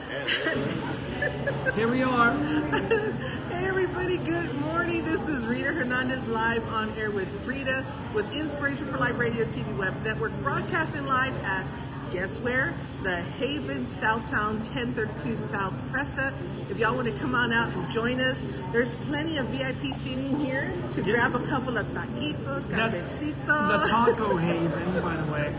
Here we are. Hey everybody, good morning. This is Rita Hernandez live on air with Rita with Inspiration for Life Radio TV Web Network, broadcasting live at, guess where? The Haven Southtown 1032 South Presa. If y'all want to come on out and join us, there's plenty of VIP seating here to grab a couple of taquitos, cafecito. The Taco Haven, by the way.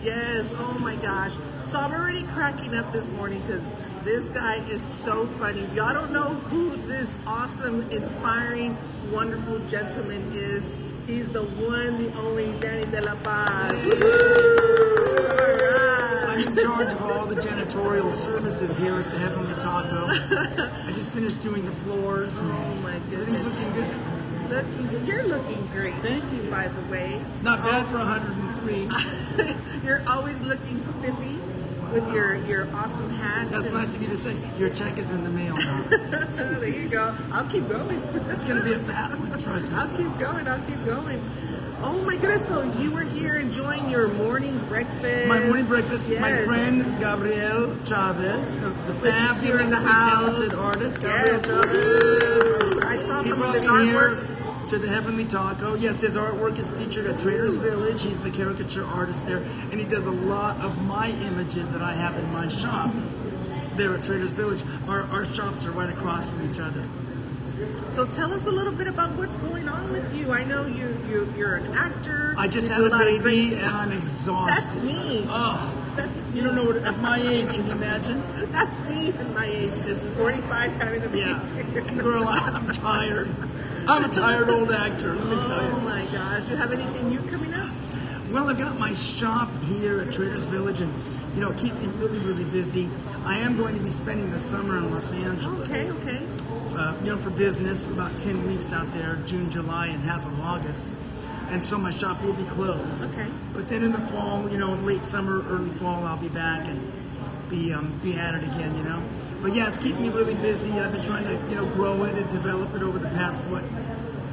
Yes, oh my gosh. So I'm already cracking up this morning because this guy is so funny. If y'all don't know who this awesome, inspiring, wonderful gentleman is, he's the one, the only Danny De La Paz. All right. I'm in charge of all the janitorial services here at the Heavenly Taco. I just finished doing the floors. Oh my goodness. Everything's looking good. You're looking great. Thank you. By the way. Not bad for 103. You're always looking spiffy with your awesome hat. That's nice of you to say. Your check is in the mail now. There you go. I'll keep going. It's going to be a fat one, trust me. I'll keep going. Oh my goodness, so you were here enjoying your morning breakfast. My morning breakfast, yes. My friend Gabriel Chavez, the fabulously talented artist, Gabriel Chavez. I saw He some of brought his me artwork. here to the Heavenly Taco. Yes, his artwork is featured at Trader's Village. He's the caricature artist there, and he does a lot of my images that I have in my shop there at Trader's Village. Our shops are right across from each other. So tell us a little bit about what's going on with you. I know you're an actor. I just had a baby and I'm exhausted. That's me. Oh, that's me. You don't know what, at my age, can you imagine? That's me at my age. It's 45 having a baby. Yeah. Girl, I'm tired. I'm a tired old actor, let me tell you. Oh my gosh. You have anything new coming up? Well, I've got my shop here at Trader's Village, and it keeps me really, really busy. I am going to be spending the summer in Los Angeles. Okay. For business, for about 10 weeks out there, June, July, and half of August. And so my shop will be closed. Okay. But then in the fall, late summer, early fall, I'll be back and be at it again, But yeah, it's keeping me really busy. I've been trying to, grow it and develop it over the past,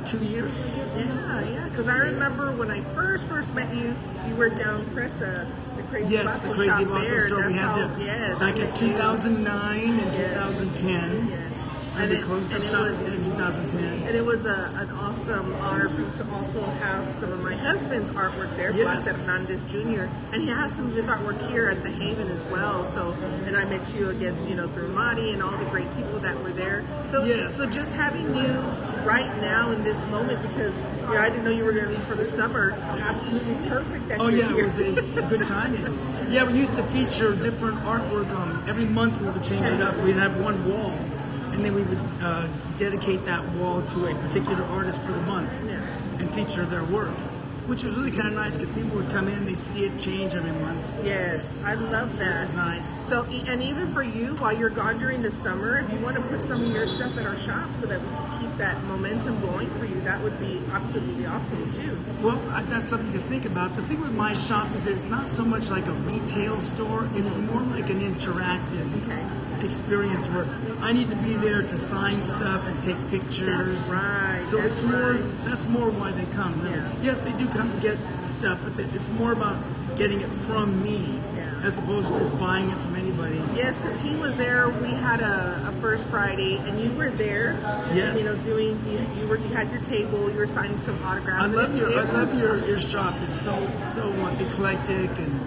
2 years, I guess? Yeah, because I remember when I first met you, you were down Presa, the Crazy Bosco Crazy shop Bosco there. store That's we had how, there. yes, Back in 2009 and 2010. Yes. And we closed the shop in 2010. And it was an awesome honor for you to also have some of my husband's artwork there, Paz Hernandez Jr. And he has some of his artwork here at the Haven as well. So, and I met you again, through Marty and all the great people that were there. So, so just having you right now in this moment, because I didn't know you were going to leave for the summer. Absolutely perfect. That you're here. It was a good timing. Yeah, we used to feature different artwork. Every month we would change it up. We'd have one wall. And then we would dedicate that wall to a particular artist for the month and feature their work, which was really kind of nice because people would come in, they'd see it change every month. Yes, I love that. It was nice. So, and even for you, while you're gone during the summer, if you want to put some of your stuff in our shop so that we can keep that momentum going for you, that would be absolutely awesome too. Well, that's something to think about. The thing with my shop is that it's not so much like a retail store, it's more like an interactive experience where I need to be there to sign stuff and take pictures. That's right. So that's more why they come. Really. Yeah. Yes, they do come to get stuff, but it's more about getting it from me as opposed to just buying it from anybody. Yes, because he was there. We had a First Friday, and you were there. Yes. You had your table. You were signing some autographs. I love your shop. It's so eclectic and.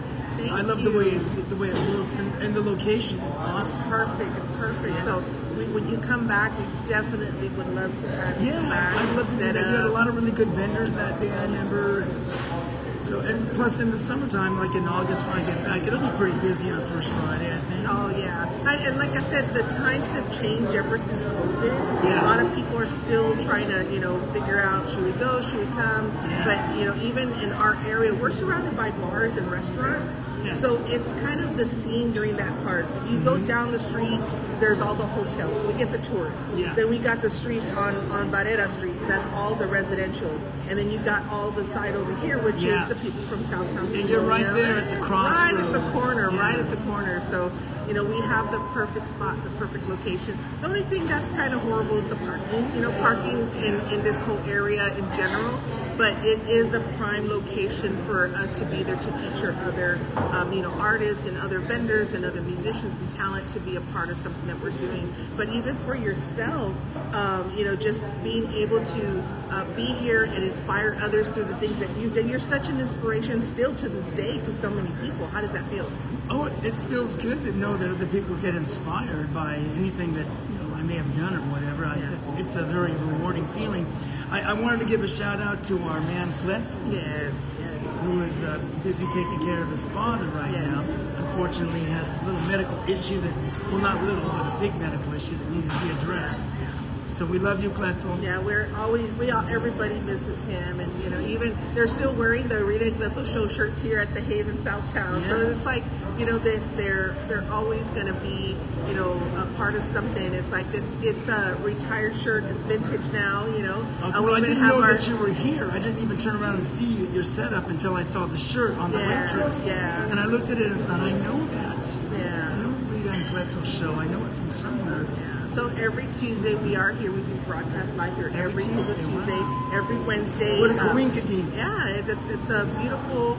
I love the way it looks, and the location is awesome. It's perfect. Yeah. So when you come back, we definitely would love to have you back. I'd love to do that. You had a lot of really good vendors that day, I remember. And plus in the summertime, like in August when I get back, it'll be pretty busy on First Friday, I think. Oh yeah, and like I said, the times have changed ever since COVID. Yeah. A lot of people are still trying to, figure out, should we go, should we come? Yeah. But even in our area, we're surrounded by bars and restaurants. Yes. So it's kind of the scene during that part. If you go down the street, there's all the hotels, so we get the tourists. Yeah. Then we got the street on Barrera Street, that's all the residential. And then you got all the side over here, which is the people from Southtown. And you're right there at the crossroads. Right at the corner, right at the corner. So, we have the perfect spot, the perfect location. The only thing that's kind of horrible is the parking. Parking in this whole area in general but it is a prime location for us to be there to feature other, artists and other vendors and other musicians and talent to be a part of something that we're doing. But even for yourself, just being able to be here and inspire others through the things that you've done. You're such an inspiration still to this day to so many people. How does that feel? Oh, it feels good to know that other people get inspired by anything that I may have done or whatever. It's a very rewarding feeling. I wanted to give a shout out to our man Clint. Yes. Who is busy taking care of his father right now. Unfortunately, he had a little medical issue not little, but a big medical issue that needed to be addressed. So we love you, Cleto. Yeah, everybody misses him, and even they're still wearing the Rita Cleto Show shirts here at the Haven Southtown. Yes. So it's like they're always going to be a part of something. It's like it's a retired shirt. It's vintage now. Okay, well, I didn't know that you were here. I didn't even turn around and see your setup until I saw the shirt on the waitress. Yeah. And I looked at it and thought, I know that. Yeah. I know Rita and Cleto Show. I know it from somewhere. Yeah. So every Tuesday we are here. We do broadcast live here every single Tuesday, every Wednesday. What a coinkadee. Yeah, it's a beautiful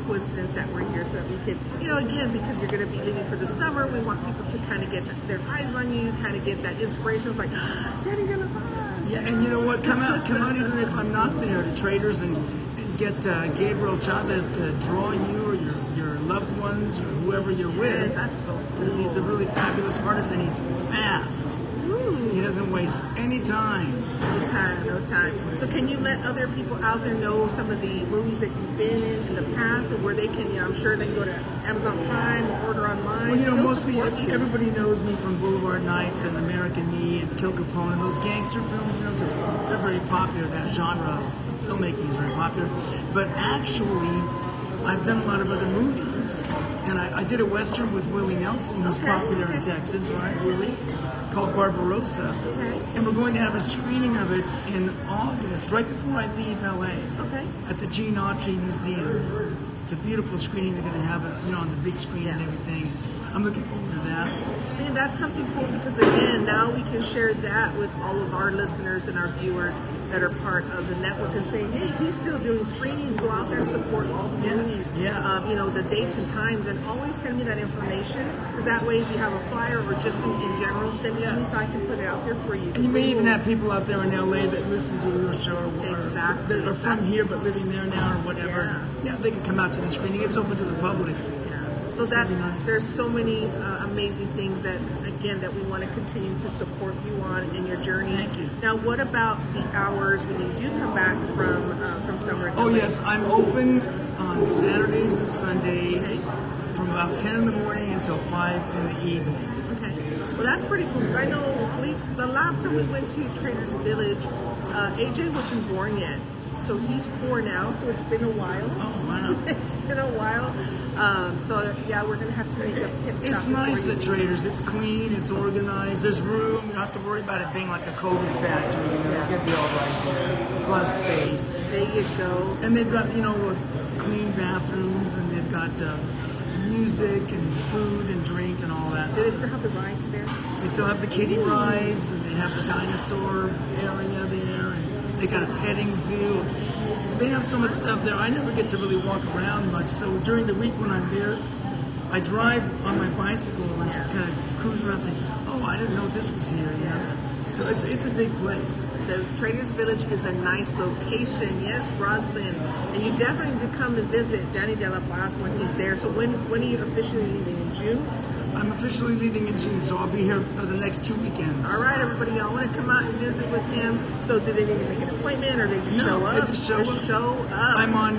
coincidence that we're here so that we can, again, because you're going to be leaving for the summer, we want people to kind of get their eyes on you, kind of get that inspiration. It's like, Daddy gonna Paz. Yeah, and you know what? Come out even if I'm not there to Traders and get Gabriel Chavez to draw you or your loved ones or whoever you're with. Yes, that's so cool. Because he's a really fabulous artist and he's fast. Ooh. He doesn't waste any time. No time. So can you let other people out there know some of the movies that you've been in the past and where they can, I'm sure they can go to Amazon Prime or order online? Well, mostly everybody knows me from Boulevard Nights and American Me and Kill Capone and those gangster films, because they're very popular. That genre of filmmaking is very popular. But actually, I've done a lot of other movies. And I did a Western with Willie Nelson, who's popular in Texas, right, Willie? Called Barbarossa. Okay. And we're going to have a screening of it in August, right before I leave LA. Okay. At the Gene Autry Museum. It's a beautiful screening. They're going to have it, on the big screen and everything. I'm looking forward to that. See, that's something cool because, again, now we can share that with all of our listeners and our viewers that are part of the network and say, hey, he's still doing screenings. Go out there and support all the movies. Yeah. The dates and times, and always send me that information because that way if you have a flyer or just in general, send it to me so I can put it out there for you. And you may even have people out there in LA that listen to your show or that are from here but living there now or whatever. Yeah, they can come out to the screening. It's open to the public. So there's so many amazing things that we want to continue to support you on in your journey. Thank you. Now, what about the hours when you do come back from summer? Oh yes, I'm open on Saturdays and Sundays from about 10 in the morning until 5 in the evening. Okay. Well, that's pretty cool because I know the last time we went to Traders Village, AJ wasn't born yet. So he's 4 now, so it's been a while. Oh, wow. It's been a while. We're going to have to make a pit stop. It's nice at Traders. It's clean, it's organized, there's room. You don't have to worry about it being like a COVID factory. It's going to be all right there. There's a lot of space. There you go. And they've got, clean bathrooms, and they've got music and food and drink and all that. Do they still have the rides there? They still have the kiddie rides, and they have the dinosaur area there, and they got a petting zoo. They have so much stuff there. I never get to really walk around much. So during the week when I'm there, I drive on my bicycle and just kind of cruise around saying, oh, I didn't know this was here. So it's a big place. So Traders Village is a nice location. Yes, Roslyn. And you definitely need to come and visit Danny De La Paz when he's there. So when are you officially leaving? In June? I'm officially leaving in June, so I'll be here for the next 2 weekends. All right, everybody, y'all want to come out and visit with him? So do they need to make an appointment or they just show up? They just show up. I'm on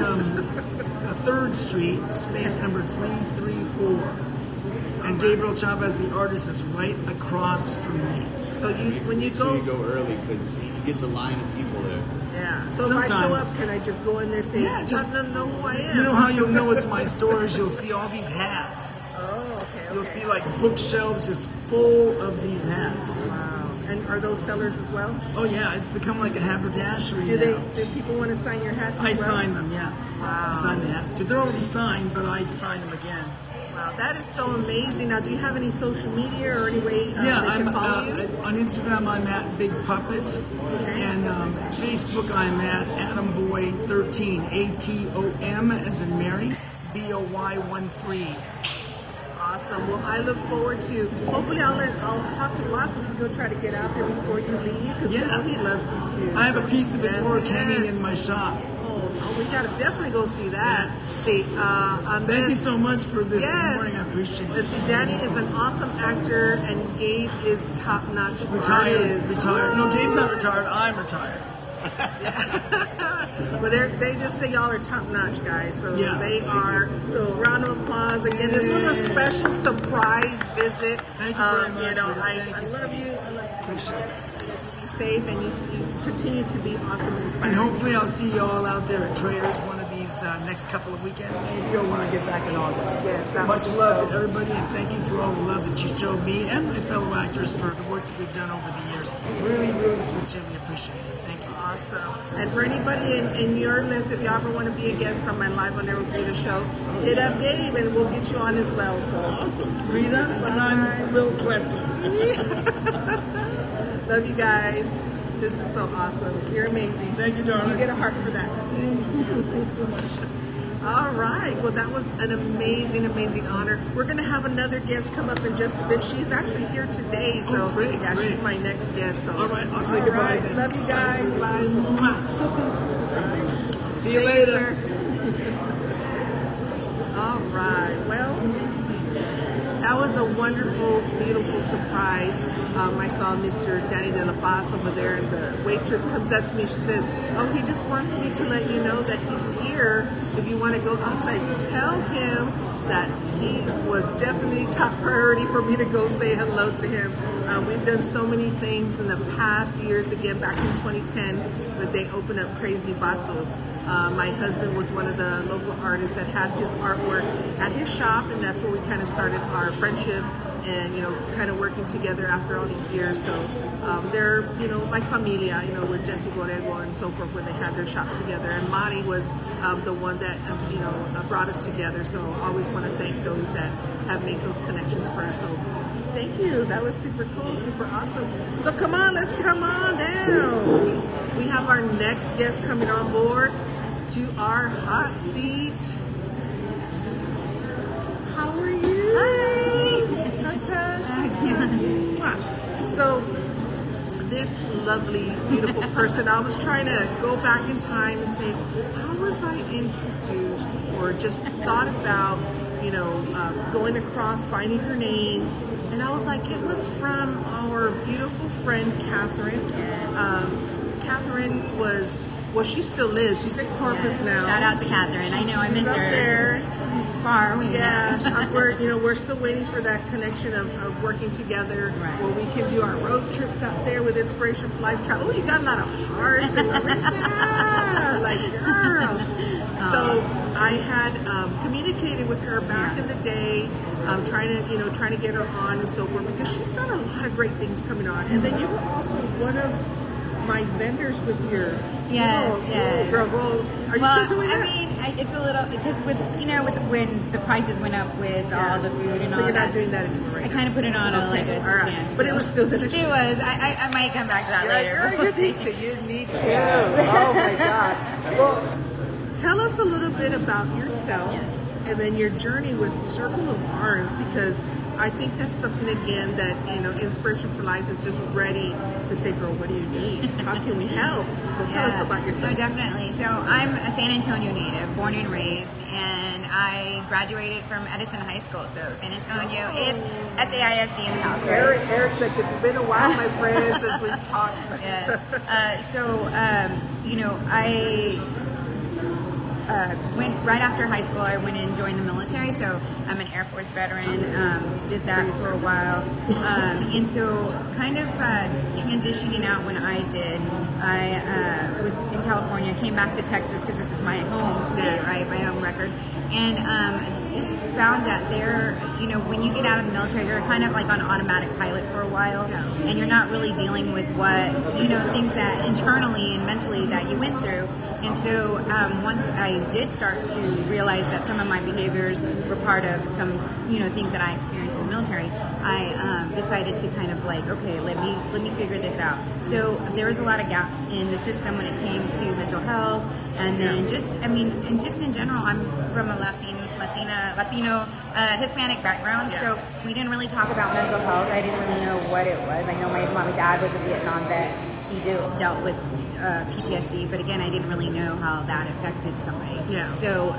3rd Street, space number 334. And Gabriel Chavez, the artist, is right across from me. So when you go... You go early because he gets a line of people there. Yeah. So if I show up, can I just go in there and say, just know who I am? You know how you'll know it's my store is you'll see all these hats. Oh, okay. You'll see like bookshelves just full of these hats. Wow. And are those sellers as well? Oh yeah, it's become like a haberdashery Do people want to sign your hats as well? I sign them, yeah. Wow. I sign the hats too. They're already signed, but I sign them again. Wow. Wow, that is so amazing. Now, do you have any social media or any way Yeah, they can follow you? on Instagram I'm at Big Puppet, and Facebook I'm at AtomBoy13, ATOM as in Mary, BOY13. Awesome. Well, I look forward to. Hopefully, I'll talk to Ross and we go try to get out there before you leave because he loves you too. I have a piece of his work hanging in my shop. Oh, we gotta definitely go see that. See, thank you so much for this morning. I appreciate it. And see, Danny is an awesome actor, and Gabe is top-notch Retired. artist. Retired. No, Gabe's not retired. I'm retired. But they just say y'all are top-notch guys, so they are. So round of applause again. This was a special surprise visit. Thank you very much. You know, I Thank you love you. Appreciate it. Be safe, and you continue to be awesome and inspiring. And hopefully I'll see you all out there at Traders one of these next couple of weekends. Maybe when I get back in August. Yes, much love to everybody, and thank you for all the love that you showed me and my fellow actors for the work that we've done over the years. Really, really sincerely appreciate it. Thank you. Awesome. And for anybody in your list, if you ever want to be a guest on my Live on Air with Rita show, hit up Gabe and we'll get you on as well. So awesome. Rita, and I'm Lil Puerto. Love you guys. This is so awesome. You're amazing. Thank you, darling. You get a heart for that. Thank you. Thanks so much. All right. Well, that was an amazing, amazing honor. We're going to have another guest come up in just a bit. She's actually here today. So, great. She's my next guest. So. All right. I'll say goodbye then. Love you guys. Bye. Mwah. See you later. Sir. All right. Well, that was a wonderful, beautiful surprise. I saw Mr. Danny de la Paz over there, and the waitress comes up to me. She says, "Oh, he just wants me to let you know that he's here. If you want to go," I was like, "Tell him that he was definitely top priority for me to go say hello to him." We've done so many things in the past years. Again, back in 2010, when they opened up Crazy Vatos. My husband was one of the local artists that had his artwork at his shop, and that's where we kind of started our friendship and, you know, kind of working together after all these years. So they're, you know, like familia, you know, with Jesse Borrego and so forth, when they had their shop together. And Mari was the one that, you know, brought us together. So I always want to thank those that have made those connections for us. So thank you. That was super cool, super awesome. So come on, let's come on down. We have our next guest coming on board to our hot seat. How are you? Hi. So this lovely, beautiful person, I was trying to go back in time and say, how was I introduced or just thought about, you know, going across, finding her name. And I was like, it was from our beautiful friend, Catherine. Catherine was, well, she still is. She's at Corpus now. Shout out to Catherine. I know, I miss up her. There. She's far. Yeah, we're still waiting for that connection of working together, right, where we can do our road trips out there with Inspiration for Life Travel. Oh, you got a lot of hearts and Larissa, like girl. So I had communicated with her back in the day, trying to get her on and so forth, because she's got a lot of great things coming on. And then you were also one of my vendors with your yes. girl. Well, are you still doing that? I mean, it's a little, because with when the prices went up with all the food and so all you're that. not doing that anymore, right? I kind of put it on a stance. But it was still delicious. It was. I might come back to that later. Girl, you need to. Oh my God. Well, tell us a little bit about yourself, and then your journey with Circle of Arms, because I think that's something, again, that, you know, Inspiration for Life is just ready to say, girl, what do you need? How can we help? So tell us about yourself. So definitely. So I'm a San Antonio native, born and raised, and I graduated from Edison High School. So San Antonio is SAISD in the house. Right? Eric said, it's been a while, my friend, since we've talked. Yes. You know, I went right after high school. I went and joined the military, so I'm an Air Force veteran. Did that for a while, and so kind of transitioning out when I did. I was in California, came back to Texas because this is my home state, right, my home record, and just found that there, you know, when you get out of the military, you're kind of like on automatic pilot for a while, and you're not really dealing with what, you know, things that internally and mentally that you went through. And so once I did start to realize that some of my behaviors were part of some, things that I experienced in the military, I decided to kind of like, okay, let me figure this out. So there was a lot of gaps in the system when it came to mental health, and then just in general, I'm from a Latino, Hispanic background, so we didn't really talk about mental health. I didn't really know what it was. I know my mom and dad was a Vietnam vet. He dealt with PTSD, but again, I didn't really know how that affected somebody. Yeah. So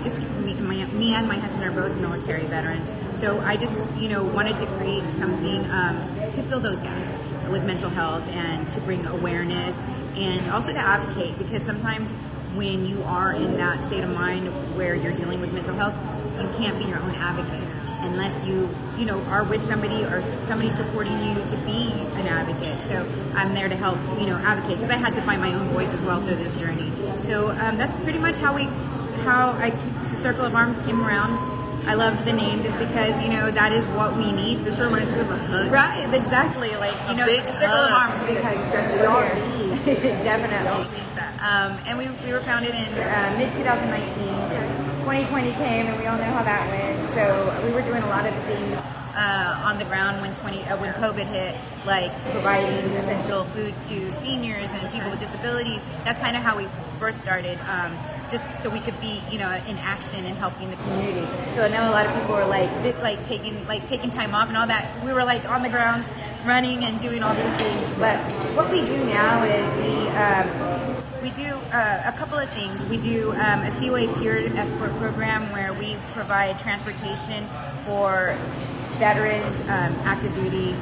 just me and my husband are both military veterans. So I just, wanted to create something to fill those gaps with mental health and to bring awareness and also to advocate, because sometimes when you are in that state of mind where you're dealing with mental health, you can't be your own advocate unless you are with somebody or somebody supporting you to be an advocate. So I'm there to help, advocate, because I had to find my own voice as well through this journey. So that's pretty much how Circle of Arms came around. I love the name just because, that is what we need. This reminds me of a hug. Right, exactly. Like, Circle of Arms, because we all need. Definitely. And we were founded in mid-2019. 2020 came, and we all know how that went. So we were doing a lot of things on the ground when COVID hit, like providing essential food to seniors and people with disabilities. That's kind of how we first started, just so we could be, in action and helping the community. So I know a lot of people were like taking time off and all that. We were like on the grounds, running and doing all these things. But what we do now is we do a couple of things. We do a COA peer escort program where we provide transportation for veterans, active duty,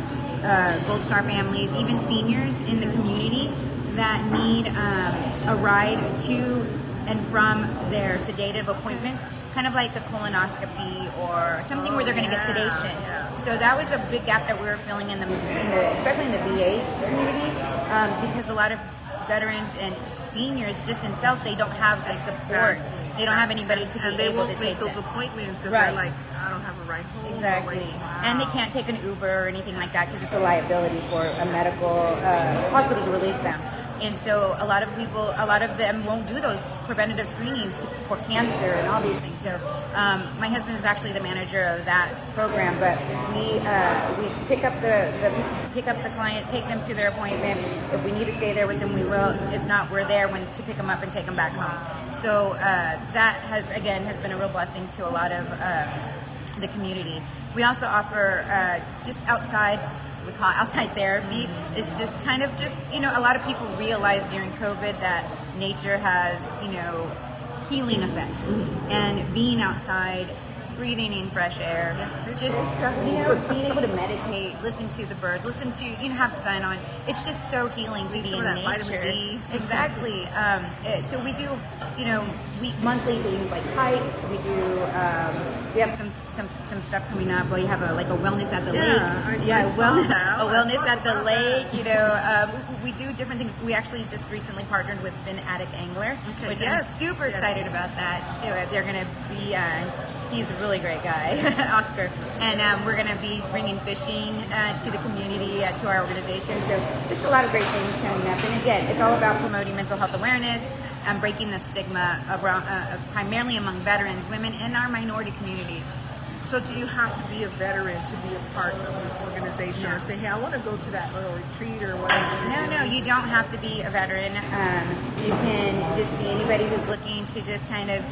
Gold Star families, even seniors in the community that need a ride to and from their sedative appointments, kind of like the colonoscopy or something where they're going to get sedation. Yeah. So that was a big gap that we were filling especially in the VA community, because a lot of veterans and seniors just in South, they don't have the support. They don't have anybody to be able to take them. And they won't make those appointments if they're like, I don't have a ride home. Exactly. Wow. And they can't take an Uber or anything like that because it's a liability for a medical hospital to release them. And so a lot of them won't do those preventative screenings for cancer and all these things. So my husband is actually the manager of that program, but we pick up the client, take them to their appointment. If we need to stay there with them, we will. If not, we're there to pick them up and take them back home. So that has been a real blessing to a lot of the community. We also offer just outside. We call it outside therapy. It's just kind of a lot of people realize during COVID that nature has, healing effects. And being outside, breathing in fresh air, just, being able to meditate, listen to the birds, have sun on. It's just so healing to be in nature. Vitamin D. Exactly. So we do, monthly things like hikes. We do, we have some stuff coming up. We have a wellness at the lake. A wellness at the lake. We do different things. We actually just recently partnered with Fin Attic Angler, which I'm super excited about that. They're going to be. He's a really great guy, Oscar, and we're going to be bringing fishing to the community, to our organization. So just a lot of great things coming up. And again, it's all about promoting mental health awareness and breaking the stigma around, primarily among veterans, women, and our minority communities. So do you have to be a veteran to be a part of the organization, or say, hey, I want to go to that little retreat or whatever? No, you don't have to be a veteran. You can just be anybody who's looking to just kind of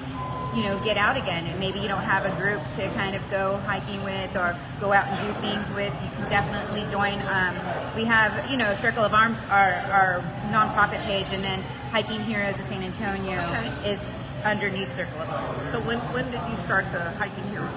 get out again. And maybe you don't have a group to kind of go hiking with or go out and do things with. You can definitely join. We have, Circle of Arms, our nonprofit page, and then Hiking Heroes of San Antonio is underneath Circle of Arms. So when did you start the Hiking Heroes?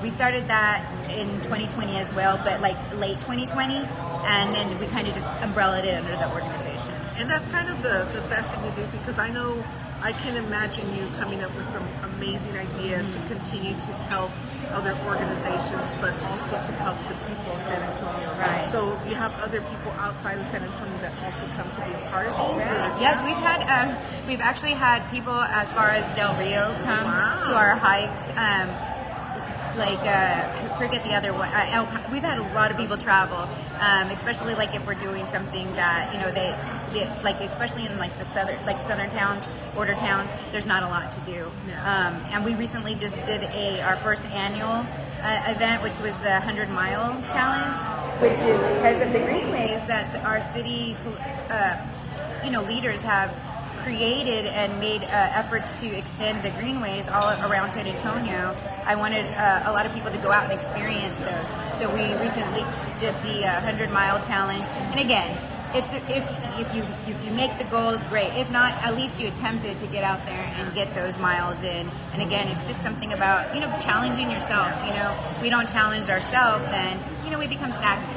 We started that in 2020 as well, but like late 2020, and then we kind of just umbrellaed it under the organization. And that's kind of the best thing to do, because I know I can imagine you coming up with some amazing ideas to continue to help other organizations, but also to help the people of San Antonio. Right. So you have other people outside of San Antonio that also come to be a part of these? Yes, we've actually had people as far as Del Rio come to our hikes. forget the other one. We've had a lot of people travel, especially like if we're doing something that they like, especially in like the southern towns, border towns. There's not a lot to do, and we recently just did our first annual event, which was the 100-mile challenge, which is because of the greenways that our city, leaders have created and made efforts to extend the greenways all around San Antonio. I wanted a lot of people to go out and experience those. So we recently did the 100-mile challenge. And again, it's if you make the goal, great. If not, at least you attempted to get out there and get those miles in. And again, it's just something about challenging yourself. If we don't challenge ourselves, then we become stagnant.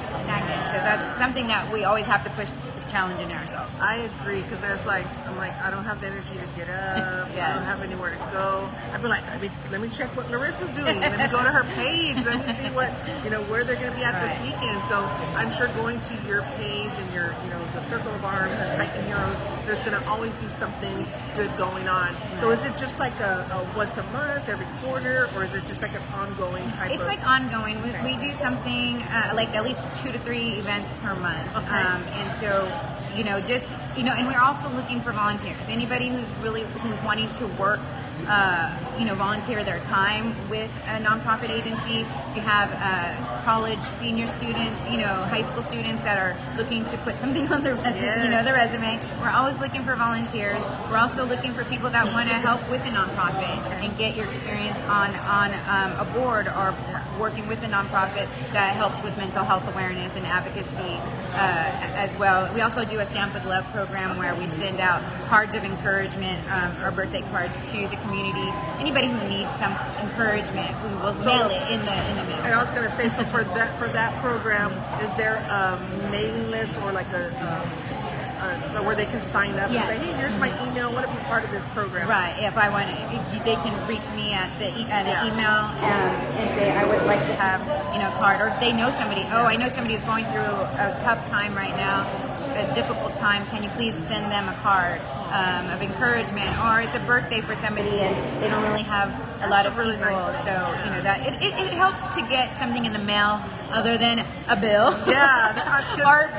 So that's something that we always have to push, is challenging ourselves. I agree, because I'm like, I don't have the energy to get up. Yes. I don't have anywhere to go. I'd be like, let me check what Larissa's doing. Let me go to her page. Let me see what, where they're going to be at this weekend. So I'm sure going to your page and your, the Circle of Arms and Hiking Heroes, there's going to always be something good going on. So is it just like a once a month, every quarter, or is it just like an ongoing type It's like ongoing. We do something like at least 2 to 3 events per month. Okay. And so, and we're also looking for volunteers. Anybody who's wanting to work, volunteer their time with a nonprofit agency. You have college senior students, high school students that are looking to put something on their resume, their resume. We're always looking for volunteers. We're also looking for people that want to help with a nonprofit and get your experience on a board or working with a nonprofit that helps with mental health awareness and advocacy as well. We also do a Stamp with Love program where we send out cards of encouragement or birthday cards to the community. Anybody who needs some encouragement, we will mail it in the mail. And I was going to say, so for that program, is there a mailing list or like where they can sign up and say, hey, here's my email, I want to be part of this program? Right. If they can reach me at an email and say, I would like to have a card, or if they know somebody, I know somebody who's going through a tough time right now, a difficult time, can you please send them a card of encouragement? Or it's a birthday for somebody and they don't really have a lot of really people, nice so that it helps to get something in the mail other than a bill. Yeah.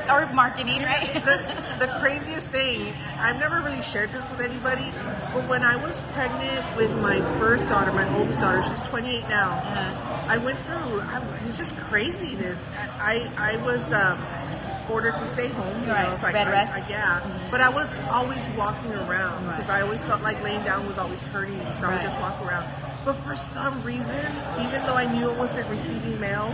or marketing, right? The craziest thing, I've never really shared this with anybody, but when I was pregnant with my first daughter, my oldest daughter, she's 28 now, I went through, it was just craziness. I was ordered to stay home. Right. Like, bed rest. But I was always walking around because I always felt like laying down was always hurting me, so I would just walk around. But for some reason, even though I knew I wasn't receiving mail,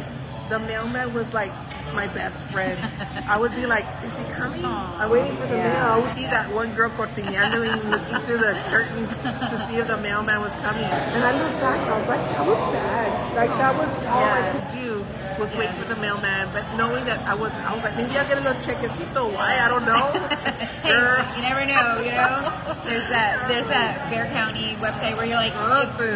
the mailman was like my best friend. I would be like, is he coming? I'm waiting for the mail. I would be that one girl cortineando and looking through the curtains to see if the mailman was coming. And I looked back and I was like, that was sad. Like, that was all I could do was wait for the mailman. But knowing that I was like, maybe I'll get a little chequecito. Why? I don't know. Hey, you never know, There's that Bear County website where you're like,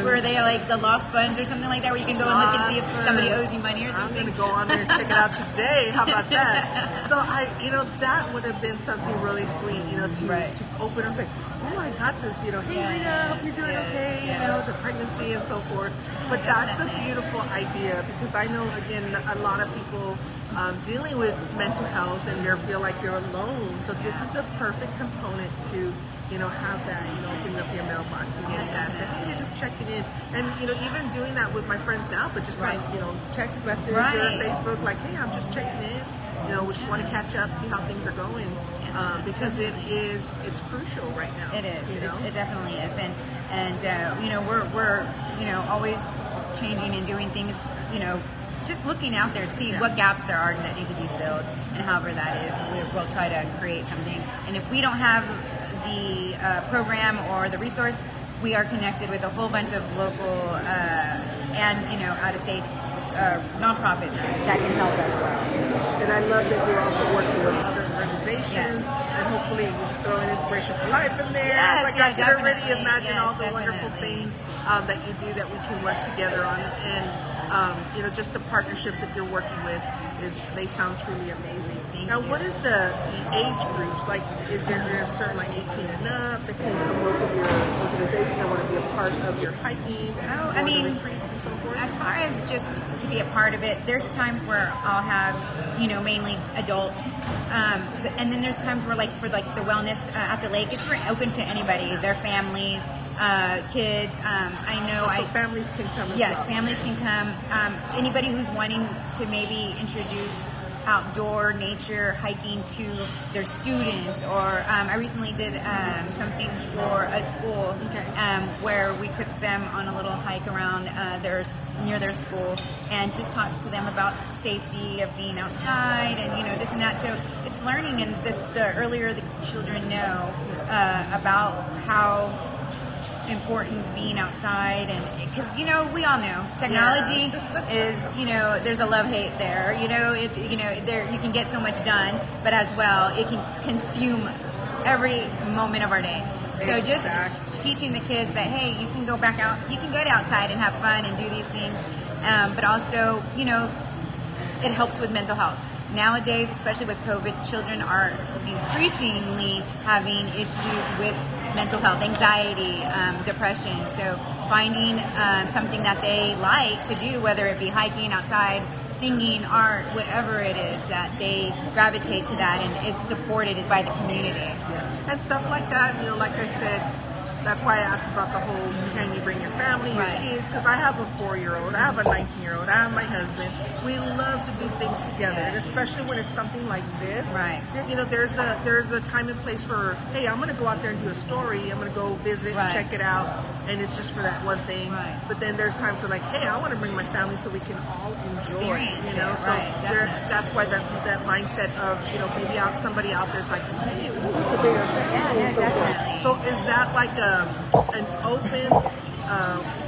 where they are like the lost funds or something like that, where you can go and look and see if somebody owes you money or something. I'm gonna go on there and check it out today. How about that? So that would have been something really sweet, to open. I was like, oh, I got this. Hey, Rita, hope you're doing okay. The pregnancy and so forth. But that's a beautiful idea, because I know, again, a lot of people dealing with mental health and they feel like they're alone. So this is the perfect component to have that, opening up your mailbox and getting that. So, hey, you're just checking in. And, even doing that with my friends now, but just like, text message or Facebook, like, hey, I'm just checking in. We just want to catch up, see how things are going. Because it's crucial right now. It is. It definitely is. And we're always changing and doing things, just looking out there to see what gaps there are that need to be filled, and however that is, we'll try to create something. And if we don't have the program or the resource, we are connected with a whole bunch of local and out-of-state nonprofits that can help us. And I love that you're also working with other organizations, and hopefully we can throw an Inspiration for Life in there. I can already imagine all the wonderful things that you do that we can work together on. And just the partnerships that you're working with, they sound truly amazing. Now, what is the age groups? Like, is there a certain 18 and up that can come work with your organization or want to be a part of your hiking? Oh, I mean, retreats and so forth? As far as just to be a part of it, there's times where I'll have, mainly adults, and then there's times where, like, for like the wellness at the lake, it's open to anybody, their families, kids. I know. So families can come as yes, well. families can come. Anybody who's wanting to maybe introduce outdoor nature hiking to their students, or I recently did something for a school where we took them on a little hike around near their school and just talked to them about safety of being outside and this and that. So it's learning, and the earlier the children know about how important being outside, and because we all know technology is there's a love-hate there. There you can get so much done, but as well it can consume every moment of our day. So just teaching the kids that, hey, you can go back out, you can get outside and have fun and do these things, but also it helps with mental health. Nowadays, especially with COVID, children are increasingly having issues with mental health, anxiety, depression. So finding something that they like to do, whether it be hiking outside, singing, art, whatever it is, that they gravitate to that, and it's supported by the community. And stuff like that, like I said, that's why I asked about the whole, can you bring your family, your kids? Because I have a 4-year-old, I have a 19-year-old, I have my husband. We love to do things together, and especially when it's something like this. Right. There's a time and place for, hey, I'm going to go out there and do a story. I'm going to go visit, check it out, and it's just for that one thing. Right. But then there's times where, like, hey, I want to bring my family so we can all enjoy. Experience it, So that's why that mindset of maybe somebody out there's like, hey, Yeah, definitely. so is that like an open?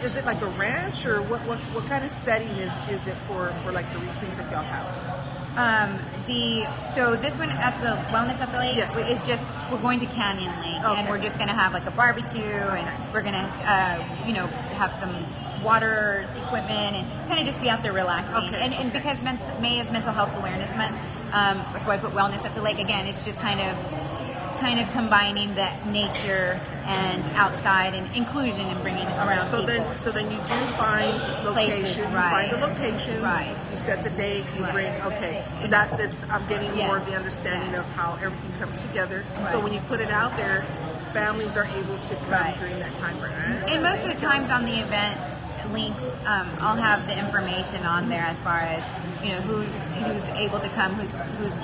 Is it like a ranch, or what kind of setting is it for like the retreats that y'all have? So this one at the Wellness at the Lake is just, we're going to Canyon Lake, and we're just going to have like a barbecue, and we're going to have some water equipment and kind of just be out there relaxing. And because May is Mental Health Awareness Month, that's why I put Wellness at the Lake. Again, it's just kind of combining that nature and outside and inclusion and bringing around so people. Then you do find location, Places, you find the location, you set the date, you bring, so that's I'm getting more of the understanding of how everything comes together. So when you put it out there, families are able to come during that time frame. And most of the times on the event links, I'll have the information on there as far as who's able to come, who's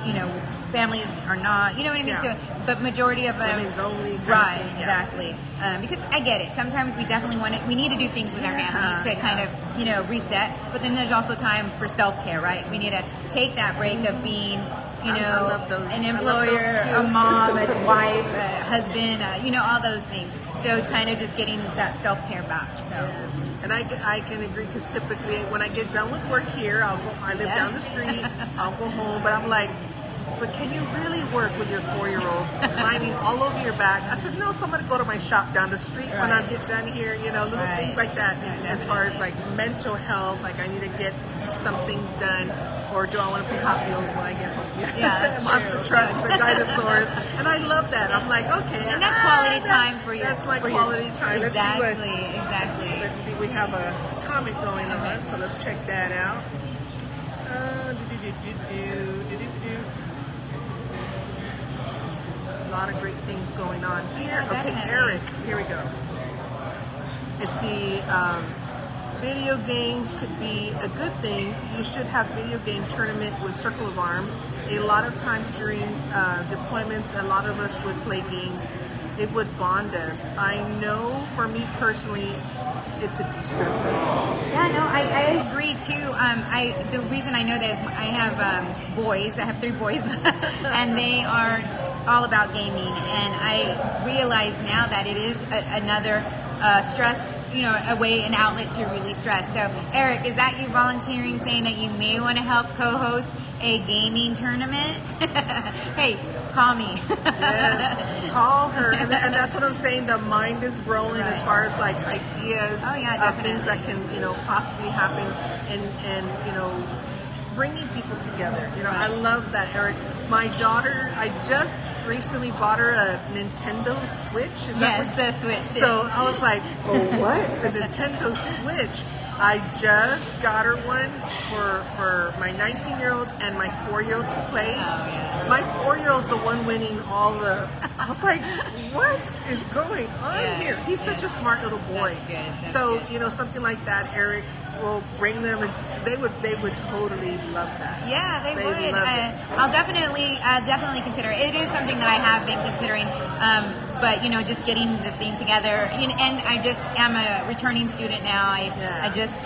families are not, you know what I mean? So, but majority of them, women's only, exactly. Because I get it. Sometimes we definitely we need to do things with our family to kind of reset. But then there's also time for self-care, right? We need to take that break of being, an employer, a mom, a wife, a husband, all those things. So kind of just getting that self-care back. So. And I can agree, because typically when I get done with work here, I live down the street, I'll go home, but I'm like, but can you really work with your 4-year-old climbing all over your back? I said, no, so I'm going to go to my shop down the street when I get done here, little things like that. As far as like mental health, like I need to get some things done, or do I want to play Hot Wheels when I get home? Monster trucks, the dinosaurs, and I love that. I'm like, okay, and that's quality time for you. That's my quality time. Exactly. Let's see, we have a comic going on, so let's check that out. A lot of great things going on here. Okay, Eric, here we go. Let's see, video games could be a good thing. You should have video game tournament with Circle of Arms. A lot of times during deployments, a lot of us would play games. It would bond us. I know for me personally, it's a de-stressor. Yeah, no, I agree too. The reason I know that is I have boys. I have 3 boys, and they are all about gaming. And I realize now that it is another stress, an outlet to release stress. So, Eric, is that you volunteering, saying that you may want to help co-host a gaming tournament? Hey, call me. Yes, call her. And that's what I'm saying. The mind is rolling as far as like ideas of things that can, possibly happen, and bringing people together. I love that, Eric. My daughter, I just recently bought her a Nintendo Switch. The Switch. So I was like, oh, what? A Nintendo Switch. I just got her one for my 19-year-old and my 4-year-old to play. My 4-year-old's the one winning all the. I was like, what is going on here? He's such a smart little boy. That's so good. Something like that, Eric will bring them, and they would totally love that. Yeah, they would. Love it. I'll definitely consider it. It is something that I have been considering. But just getting the thing together, and I just am a returning student now. I just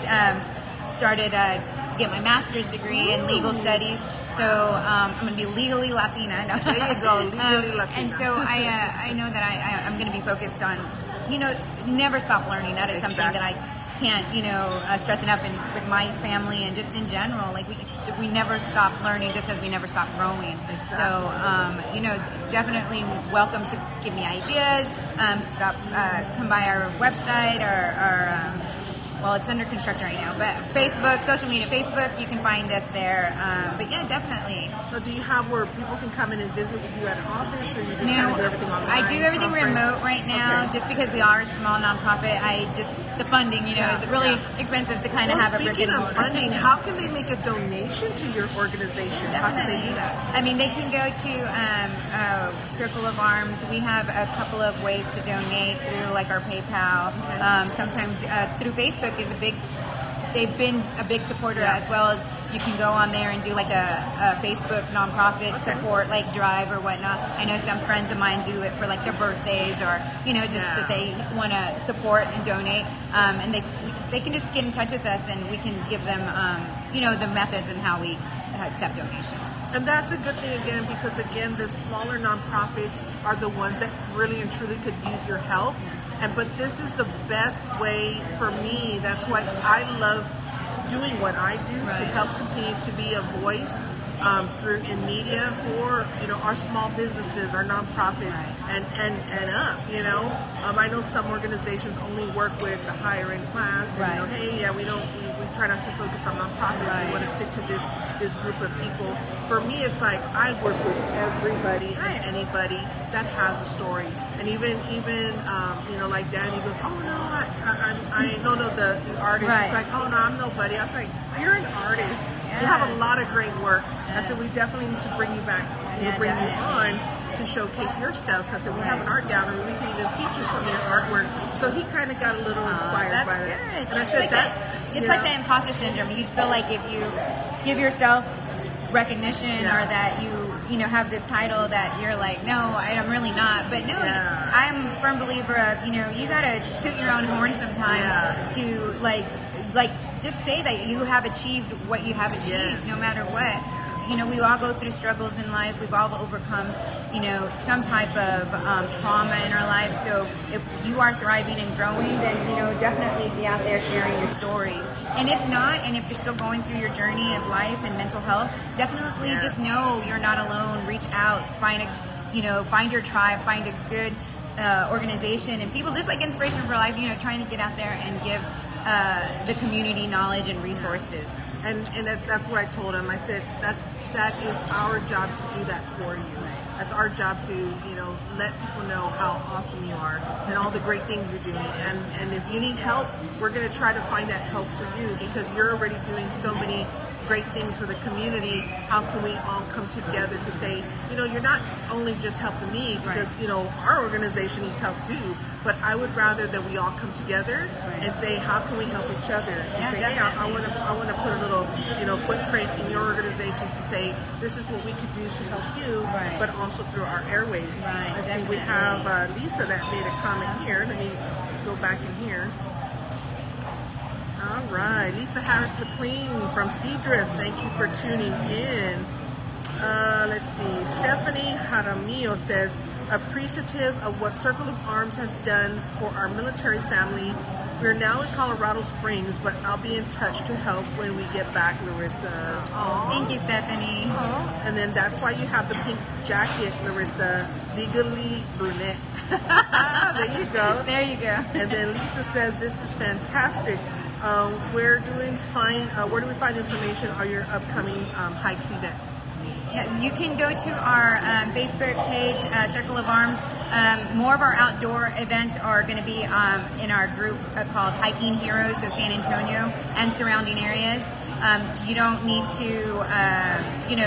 started to get my master's degree in legal studies. So I'm going to be legally Latina. No. There you go, legally Latina. And so I know that I'm going to be focused on, never stop learning. That is something that I can't, stress enough with my family and just in general. Like we never stop learning, just as we never stop growing. Exactly. So, definitely welcome to give me ideas. Come by our website or well, it's under construction right now, but Facebook, social media, Facebook, you can find us there. But yeah, definitely. So do you have where people can come in and visit with you at office, or you just kind of do everything online? I do everything conference? remote right now, just because we are a small nonprofit. The funding, is really expensive to kind of have a brick and mortar. Speaking of funding, how can they make a donation to your organization? Definitely. How can they do that? I mean, they can go to Circle of Arms. We have a couple of ways to donate through like our PayPal. Sometimes through Facebook is they've been a big supporter, as well as you can go on there and do like a Facebook nonprofit support like drive or whatnot. I know some friends of mine do it for like their birthdays or just that they want to support and donate, and they can just get in touch with us and we can give them the methods and how we accept donations. And that's a good thing again, because again, the smaller nonprofits are the ones that really and truly could use your help. But this is the best way for me. That's why I love doing what I do, to help continue to be a voice through in media for our small businesses, our nonprofits, and up. I know some organizations only work with the higher end class, and we try not to focus on nonprofits. We want to stick to this group of people. For me, it's like I work with everybody and anybody that has a story. And even like Danny goes, oh no, I don't know the artist. It's like, oh no, I'm nobody. I was like, you're an artist. You have a lot of great work. I said, we definitely need to bring you back. We'll bring you on to showcase your stuff. I said, we have an art gallery. We can even feature some of your artwork. So he kind of got a little inspired by that. And I said, it's like the imposter syndrome. You feel like if you give yourself recognition or that you have this title that you're like, no, I'm really not. But no, I'm a firm believer of, you gotta toot your own horn sometimes to like just say that you have achieved what you have achieved, no matter what. We all go through struggles in life. We've all overcome, some type of trauma in our lives. So if you are thriving and growing, then, definitely be out there sharing your story. And if not, and if you're still going through your journey of life and mental health, definitely just know you're not alone. Reach out, find your tribe, find a good organization and people, just like Inspiration for Life, trying to get out there and give the community knowledge and resources. And that's what I told him. I said, that is our job to do that for you. That's our job to, let people know how awesome you are and all the great things you're doing. And if you need help, we're going to try to find that help for you, because you're already doing so many great things for the community. How can we all come together to say, you're not only just helping me, because, our organization needs help too, but I would rather that we all come together and say, how can we help each other? And say, hey, I want to put a little, footprint in your organizations to say, this is what we could do to help you, but also through our airwaves. And so we have Lisa that made a comment here. Let me go back in here. All right, Lisa Harris McLean from Seadrift, thank you for tuning in. Let's see, Stephanie Jaramillo says, appreciative of what Circle of Arms has done for our military family. We're now in Colorado Springs, but I'll be in touch to help when we get back, Larissa. Aww. Thank you, Stephanie. Aww. And then that's why you have the pink jacket, Larissa, legally brunette. There you go. There you go. And then Lisa says, this is fantastic. Where do we find information on your upcoming hikes events? Yeah, you can go to our Facebook page, Circle of Arms. More of our outdoor events are going to be in our group called Hiking Heroes of San Antonio and surrounding areas. You don't need to,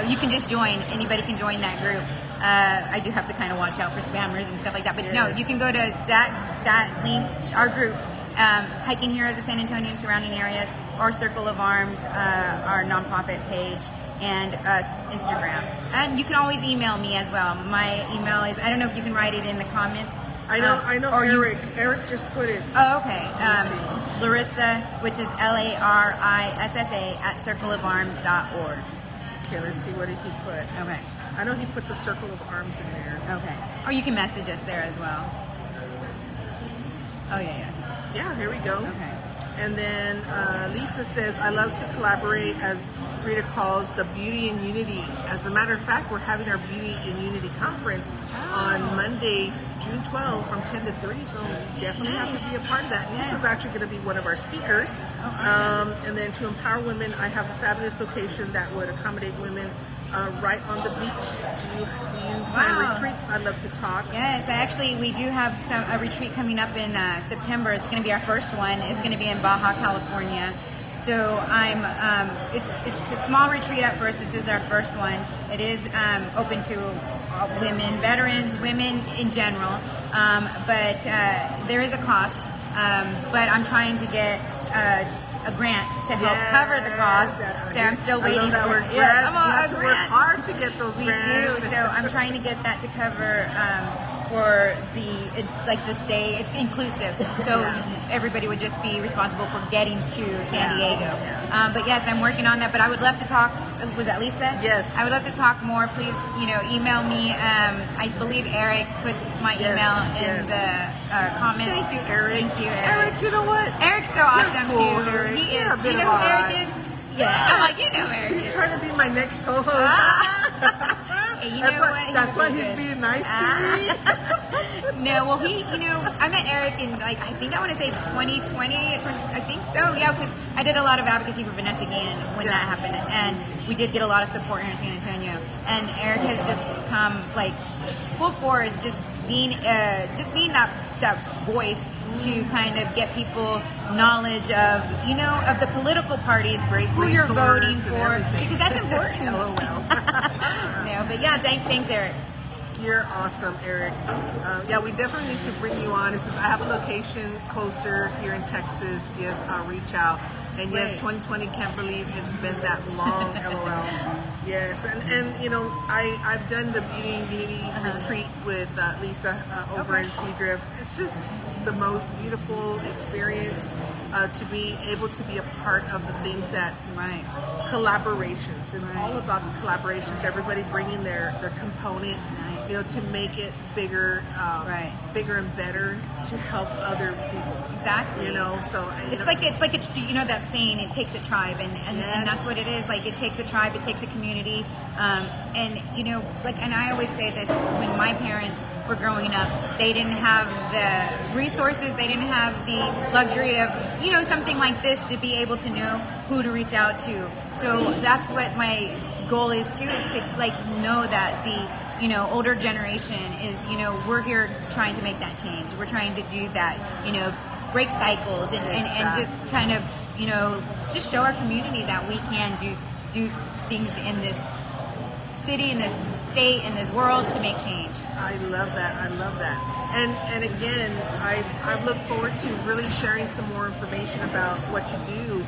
you can just join. Anybody can join that group. I do have to kind of watch out for spammers and stuff like that. But no, you can go to that link, our group, Hiking Heroes of San Antonio and surrounding areas, or Circle of Arms, our nonprofit page, and Instagram. And you can always email me as well. My email is, I don't know if you can write it in the comments. I know Eric. Eric just put it. Oh, okay. Larissa, which is LARISSA at circleofarms.org. Okay, let's see, what did he put? Okay. I know he put the Circle of Arms in there. Okay. Or you can message us there as well. Oh, yeah. Yeah, here we go. Okay. And then Lisa says, I love to collaborate, as Rita calls, the Beauty and Unity. As a matter of fact, we're having our Beauty and Unity conference on Monday, June 12th from 10 to 3. So you definitely have to be a part of that. Yes. Lisa's actually going to be one of our speakers. Awesome. And then to empower women, I have a fabulous location that would accommodate women right on the beach. Do you plan retreats? I'd love to talk. Yes, we do have a retreat coming up in September. It's going to be our first one. It's going to be in Baja, California. So it's a small retreat at first. This is our first one. It is open to women, veterans, women in general. But there is a cost. But I'm trying to get a grant to help cover the cost. So I'm still waiting for you have to work hard to get those grants. We do. So I'm trying to get that to cover for the stay. It's inclusive. So everybody would just be responsible for getting to San Diego. Yeah. But yes, I'm working on that. But I would love to talk. Was that Lisa? Yes. I would love to talk more. Please, email me. I believe Eric put my email in the comments. Thank you, Eric. Thank you, Eric, you know what? Eric's so awesome cool, too. Eric. He You're is. a bit You of know who a Eric is? Yeah. I'm like, Eric He's is. trying to be my next co-host. Hey, That's why he's being nice to me. No, well, I met Eric in, I think I want to say 2020, I think so, yeah, because I did a lot of advocacy for Vanessa Guillen when that happened, and we did get a lot of support here in San Antonio, and Eric has just come, full force, just being that voice to kind of get people knowledge of, of the political parties, who you're voting for, because that's important. No, but yeah, thanks, Eric. You're awesome, Eric. We definitely need to bring you on. I have a location closer here in Texas. Yes, I'll reach out. And yes, 2020, can't believe it's been that long, LOL. Yes, and I've done the Beauty and Unity retreat with Lisa over in Seadrift. It's just the most beautiful experience to be able to be a part of the things that collaborations. It's all about the collaborations. Everybody bringing their component. To make it bigger, bigger and better to help other people. Exactly. So it's like that saying, it takes a tribe, and that's what it is. It takes a tribe, it takes a community, and I always say this: when my parents were growing up, they didn't have the resources, they didn't have the luxury of something like this to be able to know who to reach out to. So that's what my goal is too, is to know that the older generation is, we're here trying to make that change. We're trying to do that, break cycles and just kind of, just show our community that we can do things in this city, in this state, in this world to make change. I love that. And again, I look forward to really sharing some more information about what you do.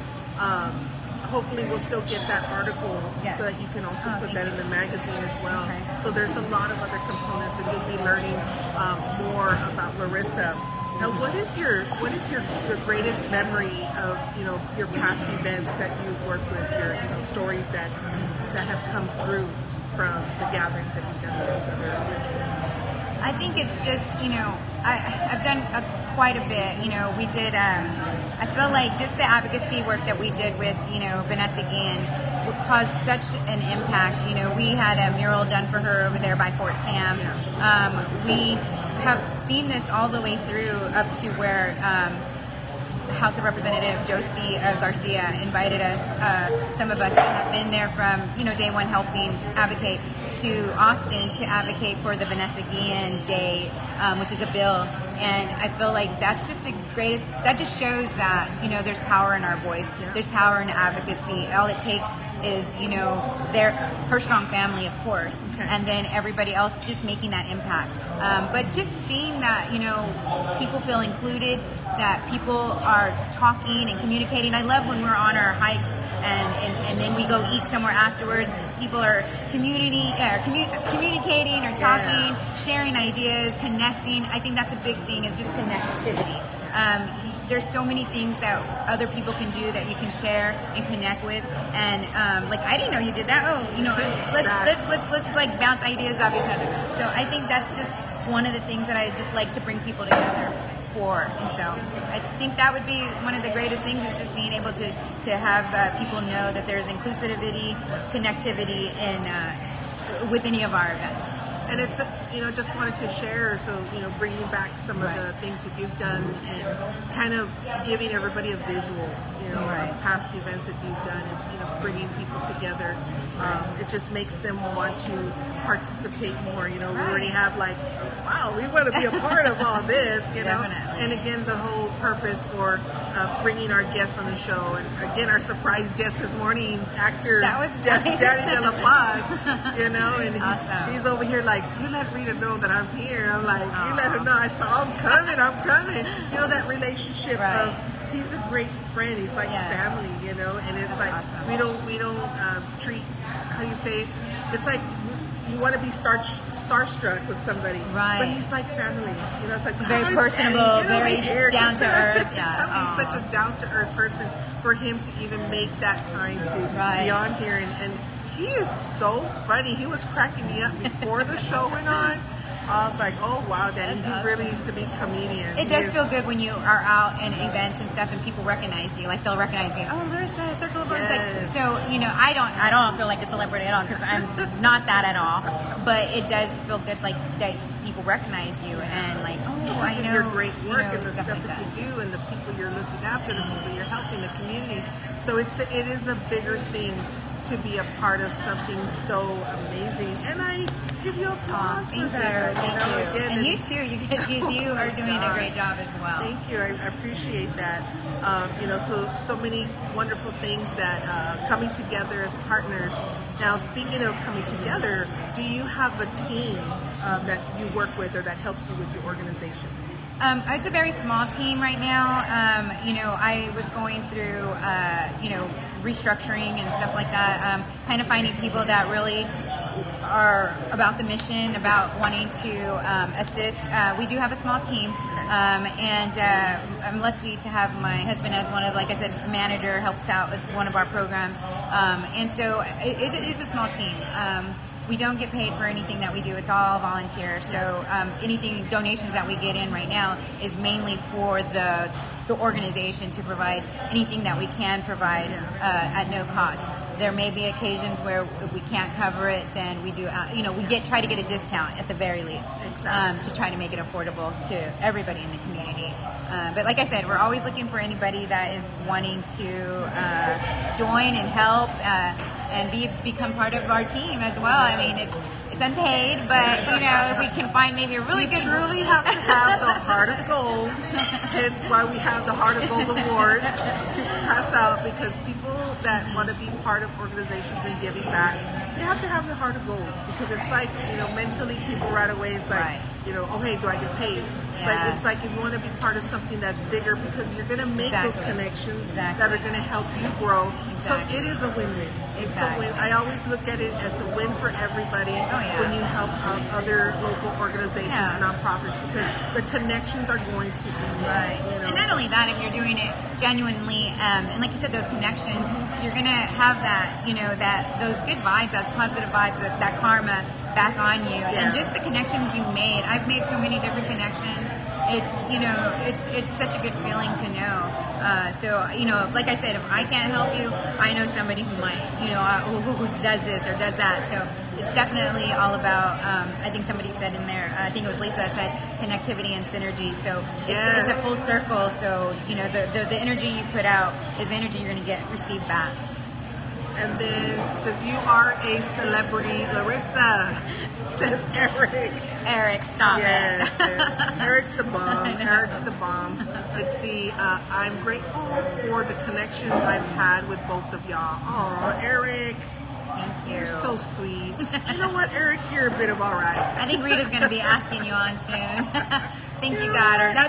Hopefully we'll still get that article so that you can also put that in the magazine as well. Okay. So there's a lot of other components that you'll be learning more about Larissa. Now, what is your greatest memory of your past events that you've worked with, your stories that have come through from the gatherings that you've done with those other individuals? I think it's just I've done quite a bit. We did. I feel like just the advocacy work that we did with Vanessa Guillen caused such an impact. We had a mural done for her over there by Fort Sam. We have seen this all the way through up to where the House of Representative Josie Garcia invited us, some of us that have been there from day one helping advocate, to Austin to advocate for the Vanessa Guillen Day, which is a bill. And I feel like that's just that just shows that, there's power in our voice. There's power in advocacy. All it takes is, her strong family, of course, and then everybody else just making that impact. But just seeing that, people feel included, that people are talking and communicating. I love when we're on our hikes and then we go eat somewhere afterwards. People are communicating or talking, sharing ideas, connecting. I think that's a big thing, is just connectivity. There's so many things that other people can do that you can share and connect with, and I didn't know you did that. Let's like bounce ideas off each other. So I think that's just one of the things that I just like to bring people together for. And so I think that would be one of the greatest things, is just being able to have people know that there's inclusivity, connectivity with any of our events. And it's, just wanted to share, so, bringing back some of the things that you've done and kind of giving everybody a visual, of past events that you've done, and, bringing people together. It just makes them want to participate more. We already have wow, we want to be a part of all this, Definitely. And again, the whole purpose for bringing our guest on the show, and again, our surprise guest this morning, actor Danny De La Paz, and Awesome. he's over here you let Rita know that I'm here. I'm like, you let her know I'm coming. That relationship of, he's a great friend. He's like family, and it's That's like awesome. we don't treat, how do you say it? It's like you want to be starstruck with somebody, right? But he's like family. It's like very personable, very down to earth. He's such a down to earth person. For him to even make that time to be on here, and he is so funny. He was cracking me up before the show went on. I was like, oh wow, Danny, he really needs to be a comedian. It does feel good when you are out in events and stuff and people recognize you. Like, they'll recognize me. Oh, Larissa, Circle of Arts. Yes. So, I don't feel like a celebrity at all, because I'm not that at all. But it does feel good, like, that people recognize you and like, oh, because I know your great work and the stuff stuff like that you do, and the people you're looking after, the people you're helping, the communities. So it is a bigger thing to be a part of something so amazing, and I give you applause for that. Thank you. Again, And you too. You are doing a great job as well. Thank you. I appreciate that. So many wonderful things that coming together as partners. Now, speaking of coming together, do you have a team that you work with or that helps you with your organization? It's a very small team right now. I was going through, restructuring and stuff like that, kind of finding people that really are about the mission, about wanting to assist. We do have a small team, and I'm lucky to have my husband as one of, like I said, manager, helps out with one of our programs. And so it is a small team. We don't get paid for anything that we do. It's all volunteer. So donations that we get in right now is mainly for the organization to provide anything that we can provide at no cost. There may be occasions where if we can't cover it, then we do, try to get a discount at the very least, to try to make it affordable to everybody in the community. But like I said, we're always looking for anybody that is wanting to join and help and become part of our team as well. I mean, it's unpaid, but if we can find maybe a really good. You truly have to have the heart of gold. Hence why we have the Heart of Gold Awards to pass out, because people that want to be part of organizations and giving back, they have to have the heart of gold, because it's like, mentally people right away, it's like, oh hey, do I get paid? But it's like, if you want to be part of something that's bigger, because you're going to make those connections that are going to help you grow. So it is a win-win. It's a win. I always look at it as a win for everybody when you help out other local organizations, nonprofits, because the connections are going to be made. And not only that, if you're doing it genuinely, and like you said, those connections, you're going to have that, those good vibes, those positive vibes, that karma back on you. And just the connections you made. I've made so many different connections it's it's such a good feeling to know. So like I said, if I can't help you, I know somebody who might, who does this or does that. So it's definitely all about. I think somebody said in there. I think it was Lisa that said connectivity and synergy. So it's a full circle. So the energy you put out is the energy you're going to receive back. And then it says, you are a celebrity, Larissa, says Eric. Eric, stop yes, it. Eric's the bomb. Eric's the bomb. Let's see. I'm grateful for the connection I've had with both of y'all. Aw, Eric. Thank you. You're so sweet. You know what, Eric? You're a bit of all right. I think Rita's going to be asking you on soon. Think you got her. No,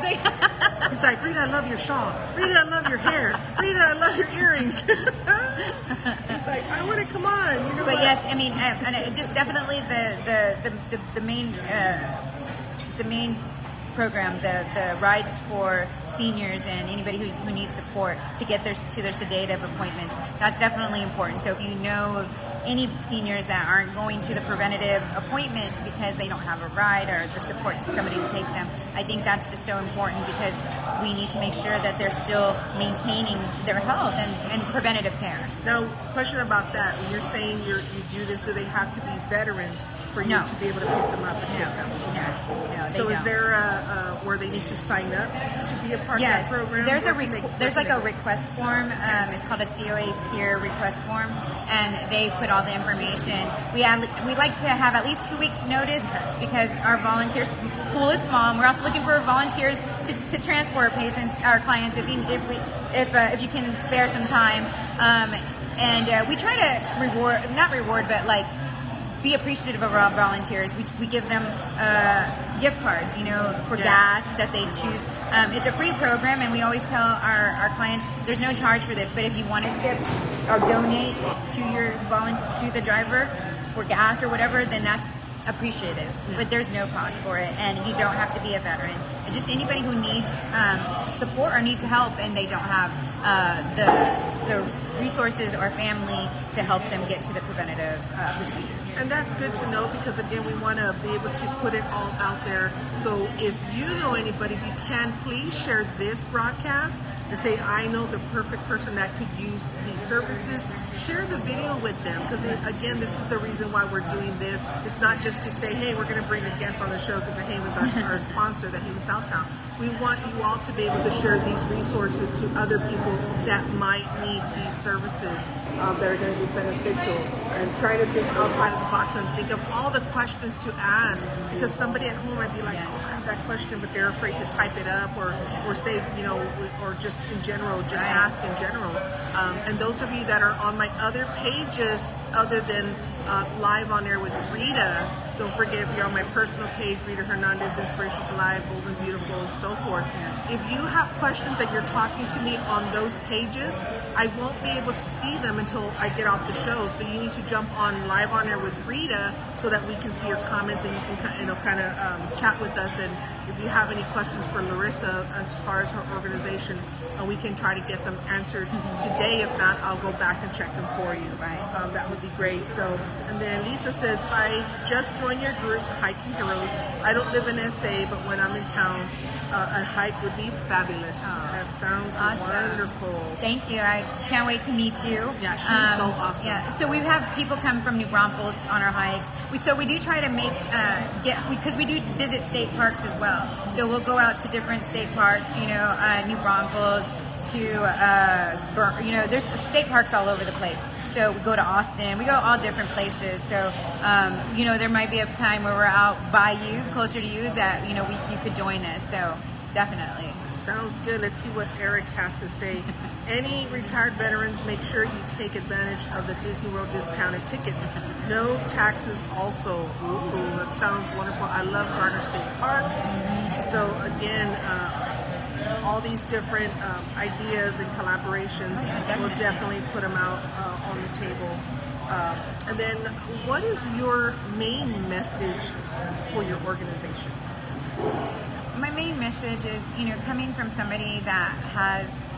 he's like, Rita, I love your shawl. Rita, I love your hair. Rita, I love your earrings. He's like, I want to come on. But what? Yes, I mean, and it just definitely the main program, the rides for seniors and anybody who needs support to get to their sedative appointments. That's definitely important. So if you know of any seniors that aren't going to the preventative appointments because they don't have a ride or the support somebody to take them, I think that's just so important because we need to make sure that they're still maintaining their health and preventative care. Now, question about that. When you're saying you do this, do they have to be veterans for you to be able to pick them up and take them? No, so is there where they need to sign up to be a part of that program? There's like a request form. It's called a COA peer request form, and they put all the information. We like to have at least 2 weeks notice because our volunteers pool is small, and we're also looking for volunteers to transport patients, our clients, if you can spare some time. And we try to not reward, but like be appreciative of our volunteers. We give them gift cards, for gas that they choose. It's a free program, and we always tell our clients there's no charge for this. But if you want to tip or donate to the driver for gas or whatever, then that's appreciative. But there's no cost for it, and you don't have to be a veteran. And just anybody who needs support or needs help, and they don't have the resources or family to help them get to the preventative procedure. And that's good to know because, again, we want to be able to put it all out there. So if you know anybody, if you can, please share this broadcast and say, I know the perfect person that could use these services. Share the video with them because, again, this is the reason why we're doing this. It's not just to say, hey, we're going to bring a guest on the show because hey, was our sponsor, the Haven Southtown. We want you all to be able to share these resources to other people that might need these services that are going to be beneficial, and try to think outside of the box and think of all the questions to ask, because somebody at home might be like, oh, I have that question, but they're afraid to type it up or say, or just in general, just ask in general. And those of you that are on my other pages other than live on air with Rita, don't forget, if you're on my personal page, Rita Hernandez, Inspiration for Life, Bold and Beautiful, and so forth. If you have questions that you're talking to me on those pages, I won't be able to see them until I get off the show. So you need to jump on live on air with Rita so that we can see your comments and you can kind of chat with us. And if you have any questions for Larissa as far as her organization, we can try to get them answered today. If not, I'll go back and check them for you. That would be great. So, and then Lisa says, I just joined your group, Hiking Heroes. I don't live in SA, but when I'm in town, a hike would be fabulous. That sounds wonderful. Thank you. I can't wait to meet you. Yeah, she's so awesome. Yeah. So we have people come from New Braunfels on our hikes. We do try to make because we do visit state parks as well. So we'll go out to different state parks. New Braunfels to there's state parks all over the place. So we go to Austin. We go all different places. So there might be a time where we're out by you, closer to you, that you could join us. So definitely. Sounds good. Let's see what Eric has to say. Any retired veterans, make sure you take advantage of the Disney World discounted tickets. No taxes also. Ooh, that sounds wonderful. I love Garner State Park. So again, all these different ideas and collaborations, we'll definitely put them out on the table. And then what is your main message for your organization? My main message is, coming from somebody that has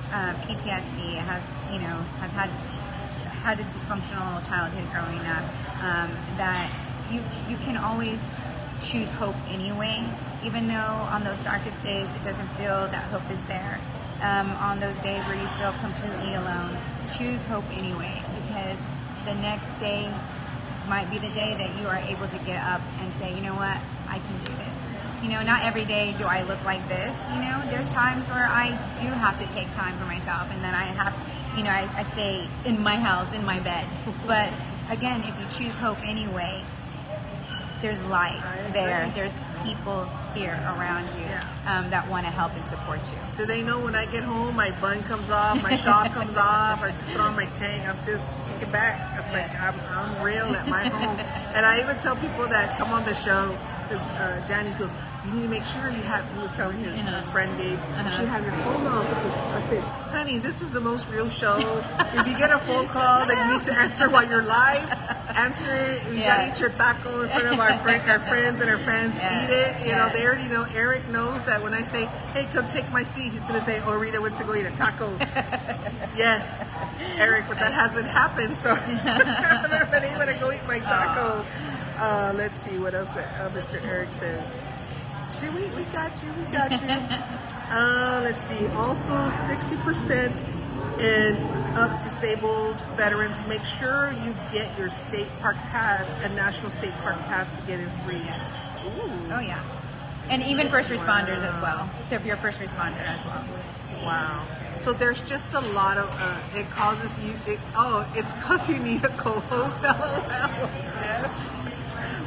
PTSD, has had a dysfunctional childhood growing up, that you can always choose hope anyway. even though on those darkest days it doesn't feel that hope is there. On those days where you feel completely alone, choose hope anyway, because the next day might be the day that you are able to get up and say, you know what, I can do this. You know, not every day do I look like this. You know, there's times where I do have to take time for myself, and then I have, you know, I stay in my house, in my bed. But again, if you choose hope anyway, there's light there. There's people here around you that want to help and support you. So they know when I get home, my bun comes off, my shawl comes off, I just throw on my tank, I'm just kicking back. It's like, I'm real at my home. And I even tell people that come on the show, because Danny goes, you need to make sure you have, he was telling his friend Gabe, you should have your phone off. I said, honey, this is the most real show. If you get a phone call that you need to answer while you're live, answer it. You gotta eat your taco in front of our friends and our fans. Eat it. You know, they already know. Eric knows that when I say, hey, come take my seat, he's gonna say, oh, Rita wants to go eat a taco. Yes, Eric, but that hasn't happened, so I haven't been able to go eat my taco. Let's see what else Mr. Eric says. See, we got you. Let's see. Also, 60% and up disabled veterans, make sure you get your state park pass and national state park pass to get in free. Yes. Oh yeah, and even first responders as well. So if you're a first responder as well. Wow. So there's just a lot of it causes you. It's because you need a co-host. LOL. Yes.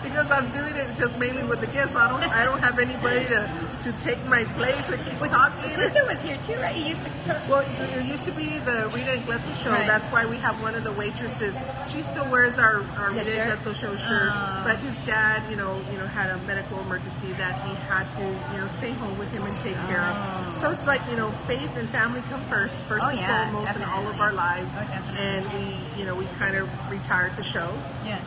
Because I'm doing it just mainly with the guests. I don't have anybody to take my place and keep talking. Rita was here too, right? He used to cook. Well, it used to be the Rita and Gleto show. Right. That's why we have one of the waitresses. She still wears our Rita and Gleto show shirt. But his dad, you know, had a medical emergency that he had to, stay home with him and take care of. So it's like, faith and family come first and foremost definitely. in all of our lives. Oh, definitely. And we kind of retired the show. Yes.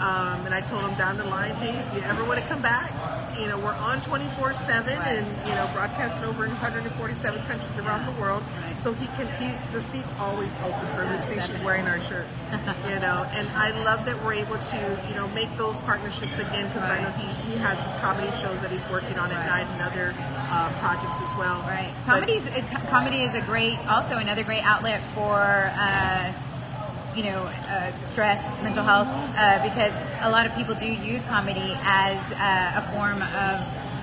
And I told him down the line, hey, if you ever want to come back, we're on 24/7 and broadcasting over in 147 countries around the world. Right. So the seat's always open for him. See, she's wearing our shirt. And I love that we're able to make those partnerships again, because I know he has his comedy shows that he's working on at night and other projects as well. Right. Comedy is also another great outlet for stress, mental health, because a lot of people do use comedy as a form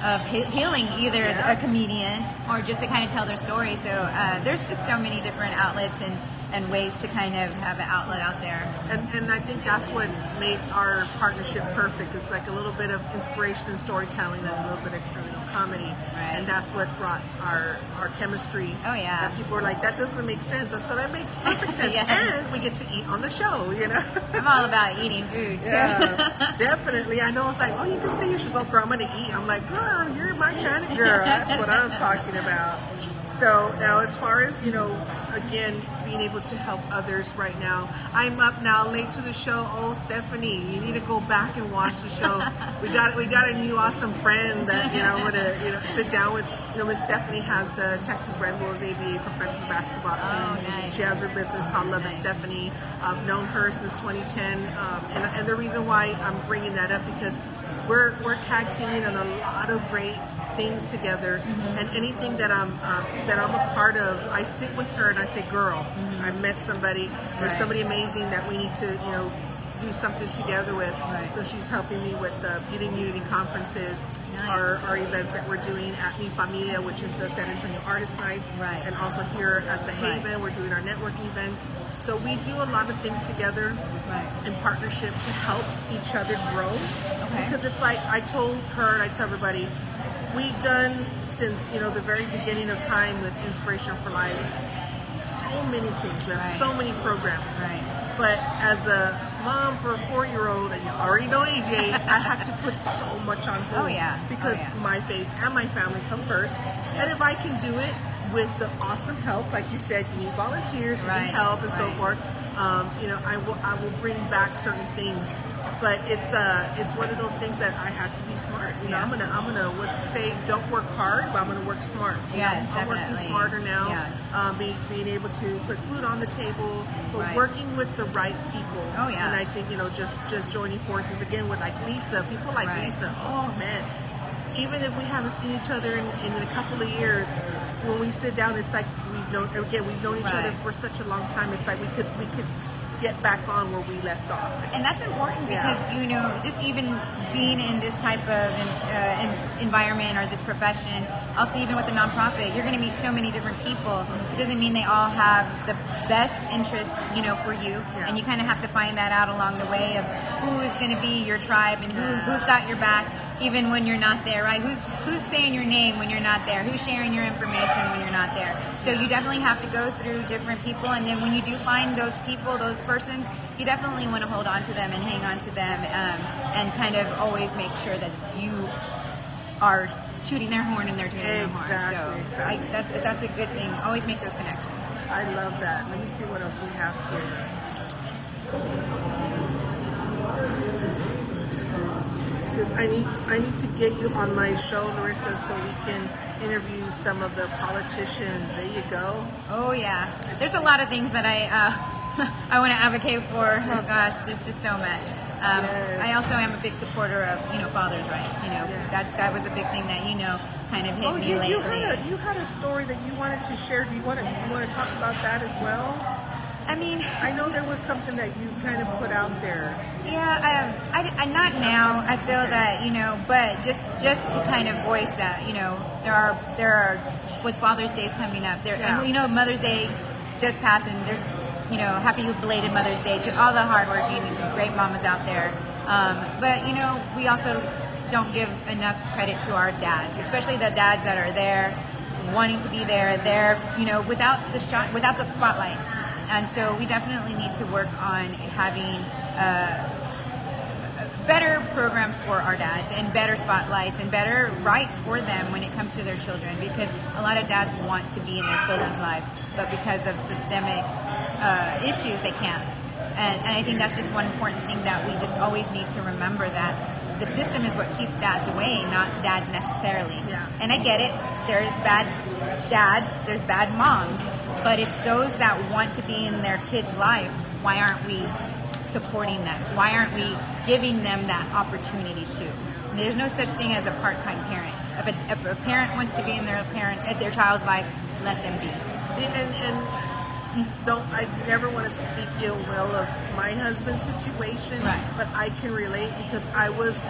of healing, either a comedian or just to kind of tell their story. So there's just so many different outlets and ways to kind of have an outlet out there. And I think that's what made our partnership perfect. It's like a little bit of inspiration and storytelling and a little bit of comedy. Right. And that's what brought our chemistry. Oh, yeah. And people were like, that doesn't make sense. I said, that makes perfect sense. Yes. And we get to eat on the show, I'm all about eating food. So. Yeah, definitely. I know it's like, you can say you should go, girl, I'm going to eat. I'm like, girl, you're my kind of girl. That's what I'm talking about. So now as far as, again, being able to help others right now. I'm up now late to the show. Oh, Stephanie, you need to go back and watch the show. We got a new awesome friend that, would sit down with. Miss Stephanie has the Texas Red Bulls ABA professional basketball team. Oh, nice. She has her business called Love and Stephanie. I've known her since 2010. And the reason why I'm bringing that up, because we're tag teaming on a lot of great things together, and anything that I'm a part of, I sit with her and I say, girl, I met somebody, there's somebody amazing that we need to do something together with. So she's helping me with the Beauty and Unity conferences, our events that we're doing at Mi Familia, which is the San Antonio Artist Nights, and also here at the Haven, we're doing our networking events. So we do a lot of things together in partnership to help each other grow. Because it's like I told her and I tell everybody, we've done since the very beginning of time with Inspiration for Life so many things. We have so many programs. But as a mom for a 4-year-old, and you already know AJ, I had to put so much on hold. Because my faith and my family come first. And if I can do it with the awesome help, like you said, you need volunteers, you need help, and so forth. I will bring back certain things. But it's one of those things that I had to be smart. I'm gonna what's to say, don't work hard, but I'm gonna work smart. I'm working smarter now. Being able to put food on the table, but working with the right people. And I think just joining forces again with like Lisa, people like Lisa. Oh man, even if we haven't seen each other in a couple of years, when we sit down, it's like we've known each other for such a long time. It's like we could get back on where we left off. And that's important because, you know, just even being in this type of environment or this profession, also even with the nonprofit, you're going to meet so many different people. It doesn't mean they all have the best interest, you know, for you. Yeah. And you kind of have to find that out along the way of who is going to be your tribe and who's got your back. Even when you're not there, right? Who's saying your name when you're not there? Who's sharing your information when you're not there? So you definitely have to go through different people, and then when you do find those people, those persons, you definitely want to hold on to them and hang on to them, and kind of always make sure that you are tooting their horn and they're tooting your horn. So exactly. That's a good thing. Always make those connections. I love that. Let me see what else we have here. Says, I need to get you on my show, Larissa, so we can interview some of the politicians. There you go. Oh yeah, there's a lot of things that I want to advocate for. Oh gosh, there's just so much. Yes. I also am a big supporter of, you know, fathers' rights. You know, that was a big thing that, you know, kind of hit me lately. You had a story that you wanted to share. Do you want to talk about that as well? I mean, I know there was something that you kind of put out there. Yeah, I not now. I feel that, you know, but just to kind of voice that, you know, there are with Father's Days coming up. And, you know, Mother's Day just passed, and there's, you know, happy belated Mother's Day to all the hardworking, great mamas out there. But, you know, we also don't give enough credit to our dads, especially the dads that are there, wanting to be there, you know, without the spotlight. And so we definitely need to work on having better programs for our dads and better spotlights and better rights for them when it comes to their children, because a lot of dads want to be in their children's life, but because of systemic issues, they can't. And I think that's just one important thing that we just always need to remember, that the system is what keeps dads away, not dads necessarily. Yeah. And I get it. There's bad dads, there's bad moms, but it's those that want to be in their kid's life. Why aren't we supporting them? Why aren't we giving them that opportunity to? There's no such thing as a part-time parent. If a parent wants to be in their child's life, let them be. See, and I never want to speak ill will of my husband's situation, but I can relate because I was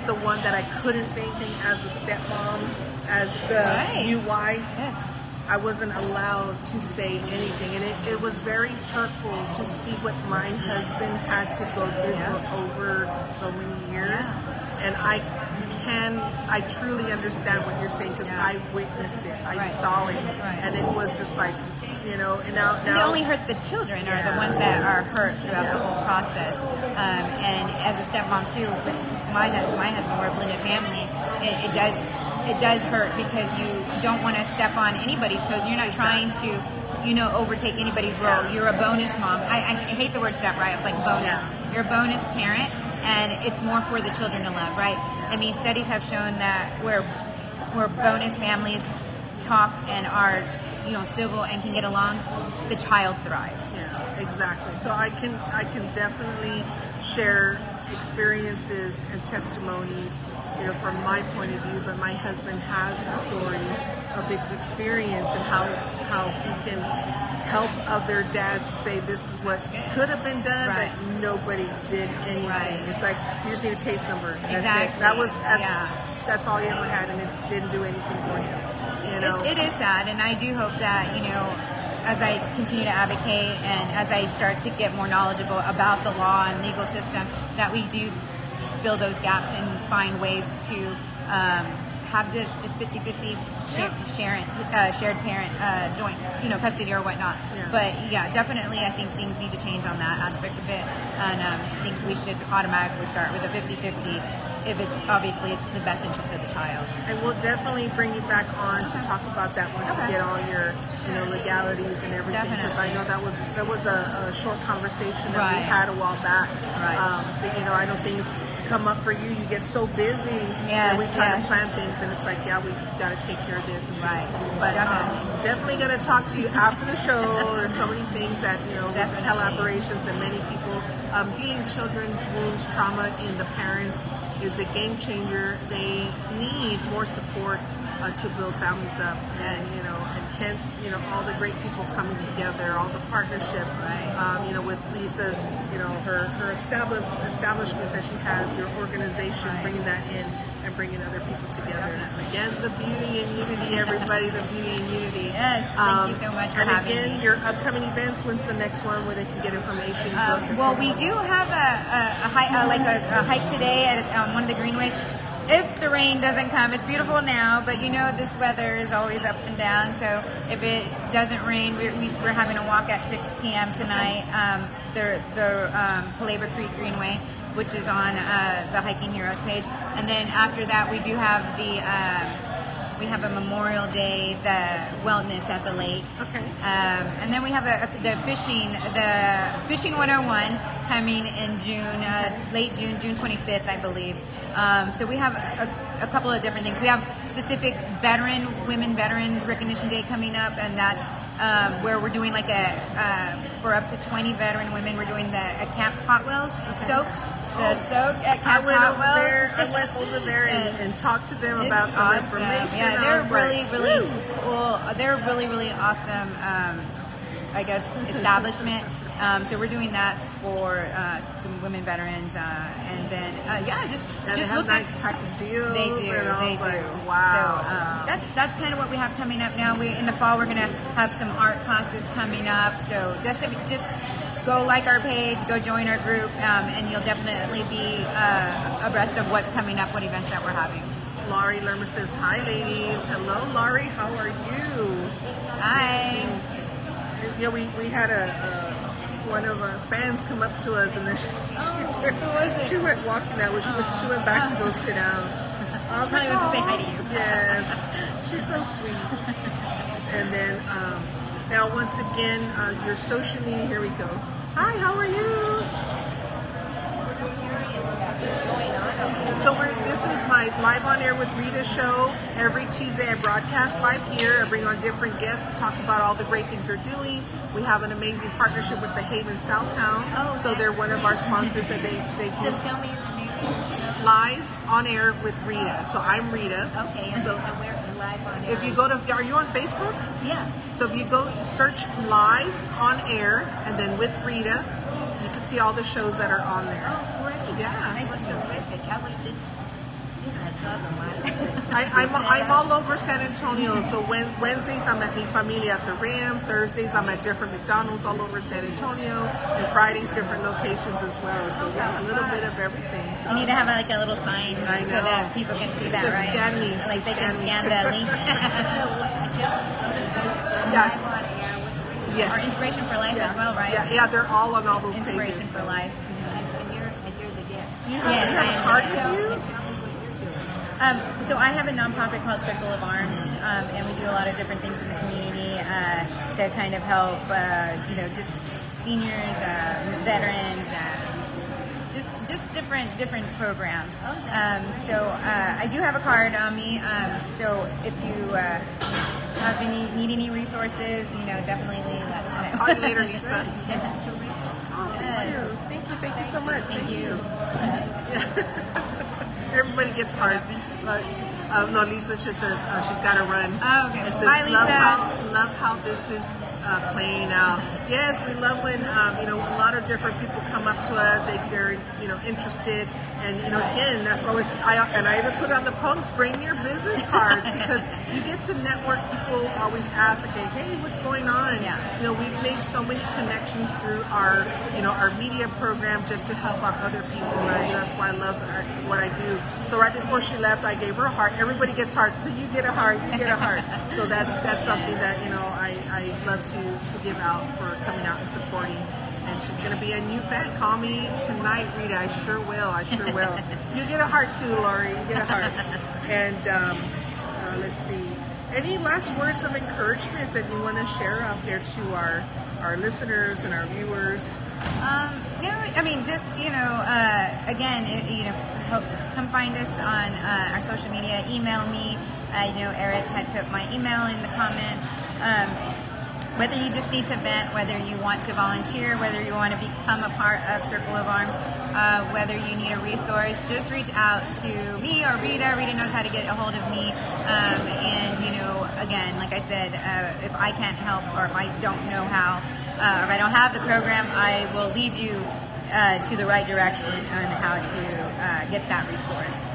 the one that I couldn't say anything as a stepmom, as the new wife. Yes. I wasn't allowed to say anything, and it was very hurtful to see what my husband had to go through for over so many years. And I truly understand what you're saying, because I witnessed it, I saw it, and it was just like, you know, and now they only hurt the children, are the ones that are hurt throughout the whole process. And as a stepmom too, with my husband, we're a blended family. It does hurt because you don't want to step on anybody's toes. You're not trying to, you know, overtake anybody's role. You're a bonus mom. I hate the word step, right? It's like bonus. You're a bonus parent, and it's more for the children to love, right? I mean, studies have shown that where bonus families talk and are, you know, civil and can get along, the child thrives. Yeah, exactly. So I can definitely share experiences and testimonies, you know, from my point of view, but my husband has the stories of his experience and how he can help other dads say this is what could have been done, but nobody did anything. It's like, you just need a case number. That's it. That's all you ever had, and it didn't do anything for you. You know, it is sad, and I do hope that, you know, as I continue to advocate and as I start to get more knowledgeable about the law and legal system, that we do fill those gaps and find ways to have this 50-50 shared parent joint, you know, custody or whatnot. But yeah, definitely I think things need to change on that aspect of it, and I think we should automatically start with a 50-50 if it's the best interest of the child. And we'll definitely bring you back on to talk about that once you get all your, you know, legalities and everything. Because I know there was a short conversation that we had a while back. But, you know, I know things come up for you. You get so busy that we try to plan things, and it's like, we got to take care of this. And but definitely going to talk to you after the show. There's so many things that, you know, collaborations and many people healing children's wounds, trauma in the parents. is a game changer. They need more support to build families up, and and hence all the great people coming together, all the partnerships, with Lisa's, her establishment that she has, your organization, bringing that in and bringing other people together. Again, the beauty and unity, everybody, the beauty and unity. Yes, thank you so much for having me. And again, your upcoming events. When's the next one where they can get information? Well, we do have a hike today at one of the greenways. If the rain doesn't come, it's beautiful now, but this weather is always up and down. So if it doesn't rain, we're having a walk at 6 p.m. tonight. The Palabra Creek Greenway, which is on the Hiking Heroes page, and then after that we do have we have a Memorial Day, the wellness at the lake. Okay. And then we have the fishing 101 coming in June, late June 25th, I believe. So we have a couple of different things. We have specific women veteran recognition day coming up, and that's where we're doing for up to 20 veteran women, we're doing a Camp Hot Wheels soak. The soak at Camp Hot Wheels. I went over there and talked to them about some awesome. information. Yeah, they're really cool. They're really awesome, establishment. So we're doing that for some women veterans, and then just they have look nice at package deals. They do. Wow. So that's kind of what we have coming up now. In the fall we're gonna have some art classes coming up. So just go like our page, go join our group, and you'll definitely be abreast of what's coming up, what events that we're having. Laurie Lerma says, "Hi, ladies. Hello, Laurie. How are you?" Hi. Yeah, we had one of our fans come up to us, and then she went walking that way. She went back to go sit down. I was like, to say hi to you. Yes, she's so sweet. And then now, once again, your social media. Here we go. Hi, how are you? So this is my Live on Air with Rita show. Every Tuesday I broadcast live here. I bring on different guests to talk about all the great things they're doing. We have an amazing partnership with the Haven Southtown. Oh, okay. So they're one of our sponsors that they do. So tell me your name. Live on Air with Rita. So I'm Rita. Okay, so we're live on air. If you go to, are you on Facebook? Yeah. So if you go search Live on Air and then with Rita, you can see all the shows that are on there. Oh, great. Yeah. Nice to terrific. I was just, I saw them I'm all over San Antonio. So Wednesdays I'm at Mi Familia at the Rim. Thursdays I'm at different McDonald's all over San Antonio. And Fridays different locations as well. So yeah, a little bit of everything. So, You need to have a little sign so that people can see that, just right? Scan me. Like they can me. scan the link. Yeah. Yes. Or Inspiration for Life as well, right? Yeah, they're all on all those Inspiration pages. for Life. And you're the guest. Do you have a card with you? So I have a nonprofit called Circle of Arms, and we do a lot of different things in the community to kind of help, just seniors, veterans, just different programs. So I do have a card on me. So if you need any resources, definitely let us know. Call you later, Lisa. Oh, thank you so much. Thank you. Everybody gets cards. No, Lisa just says she's got to run. Oh, okay. It says, Bye, Lisa. Love how this is playing out. Yes, we love when a lot of different people come up to us. They're interested, and again, that's always I even put on the post, bring your business cards, because you get to network. People always ask, okay, hey, what's going on? Yeah. We've made so many connections through our our media program just to help out other people, and that's why I love what I do. So right before she left, I gave her a heart. Everybody gets hearts, so you get a heart, you get a heart. So that's something that I love to give out for coming out and supporting. And she's going to be a new fan. Call me tonight, Rita. I sure will. You get a heart too, Lori. You get a heart. And let's see. Any last words of encouragement that you want to share out there to our listeners and our viewers? No, I mean, just, again, come find us on our social media. Email me. Eric had put my email in the comments. Whether you just need to vent, whether you want to volunteer, whether you want to become a part of Circle of Arms, whether you need a resource, just reach out to me or Rita. Rita knows how to get a hold of me. And, you know, again, like I said, if I can't help or if I don't know how, or if I don't have the program, I will lead you to the right direction on how to get that resource.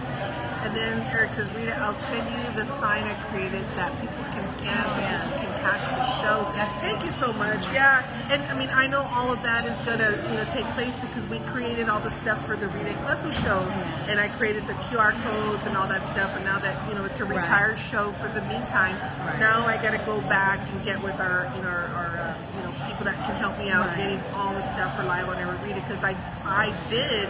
And then Eric says, Rita, I'll send you the sign I created that people can scan so people can catch the show. Thank you so much. Yeah, and I mean, I know all of that is gonna, you know, take place because we created all the stuff for the Rita Gleto show, and I created the QR codes and all that stuff. And now that, you know, it's a retired show for the meantime, now I got to go back and get with our, you know, our you know, people that can help me out getting all the stuff for Live on Air with Rita, because I did.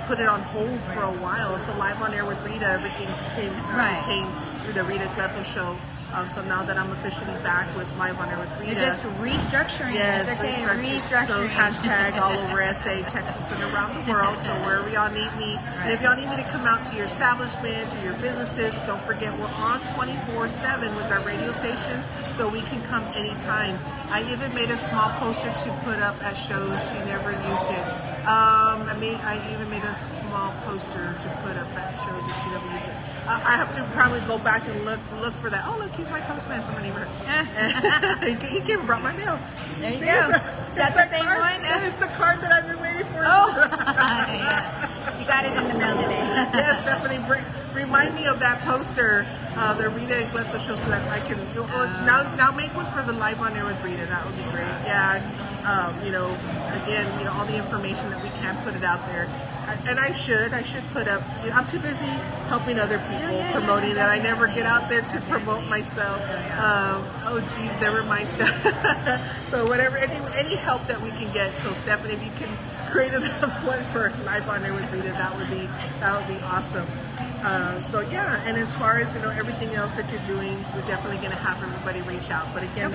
Put it on hold for a while. So Live on Air with Rita, everything came through the Rita Gleto show. So now that I'm officially back with Live on Air with Rita. You're just restructuring. Yes, it's okay. restructuring. So hashtag all over SA, Texas, and around the world. So wherever y'all need me. And if y'all need me to come out to your establishment, to your businesses, don't forget we're on 24/7 with our radio station. So we can come anytime. I even made a small poster to put up at shows. She never used it. I even made a small poster to put up at shows that she never used it. I have to probably go back and look for that. Oh, look, he's my postman from my neighborhood. He came and brought my mail. There you go. That's the same card. one? That is the card that I've been waiting for. Oh, yeah. You got it in the mail today. Yes, Stephanie, remind me of that poster, the Rita Gleto show, so that I can now make one for the Live on Air with Rita. That would be great. Yeah, you know, again, you know, all the information that we can put it out there. And I should put up, you know, I'm too busy helping other people, promoting that I never get out there to promote myself. Oh geez, never mind stuff. So whatever, any help that we can get. So Stephanie, if you can create another one for Live on Air with Rita, that would be awesome. So yeah, and as far as, you know, everything else that you're doing, we're definitely going to have everybody reach out. But again,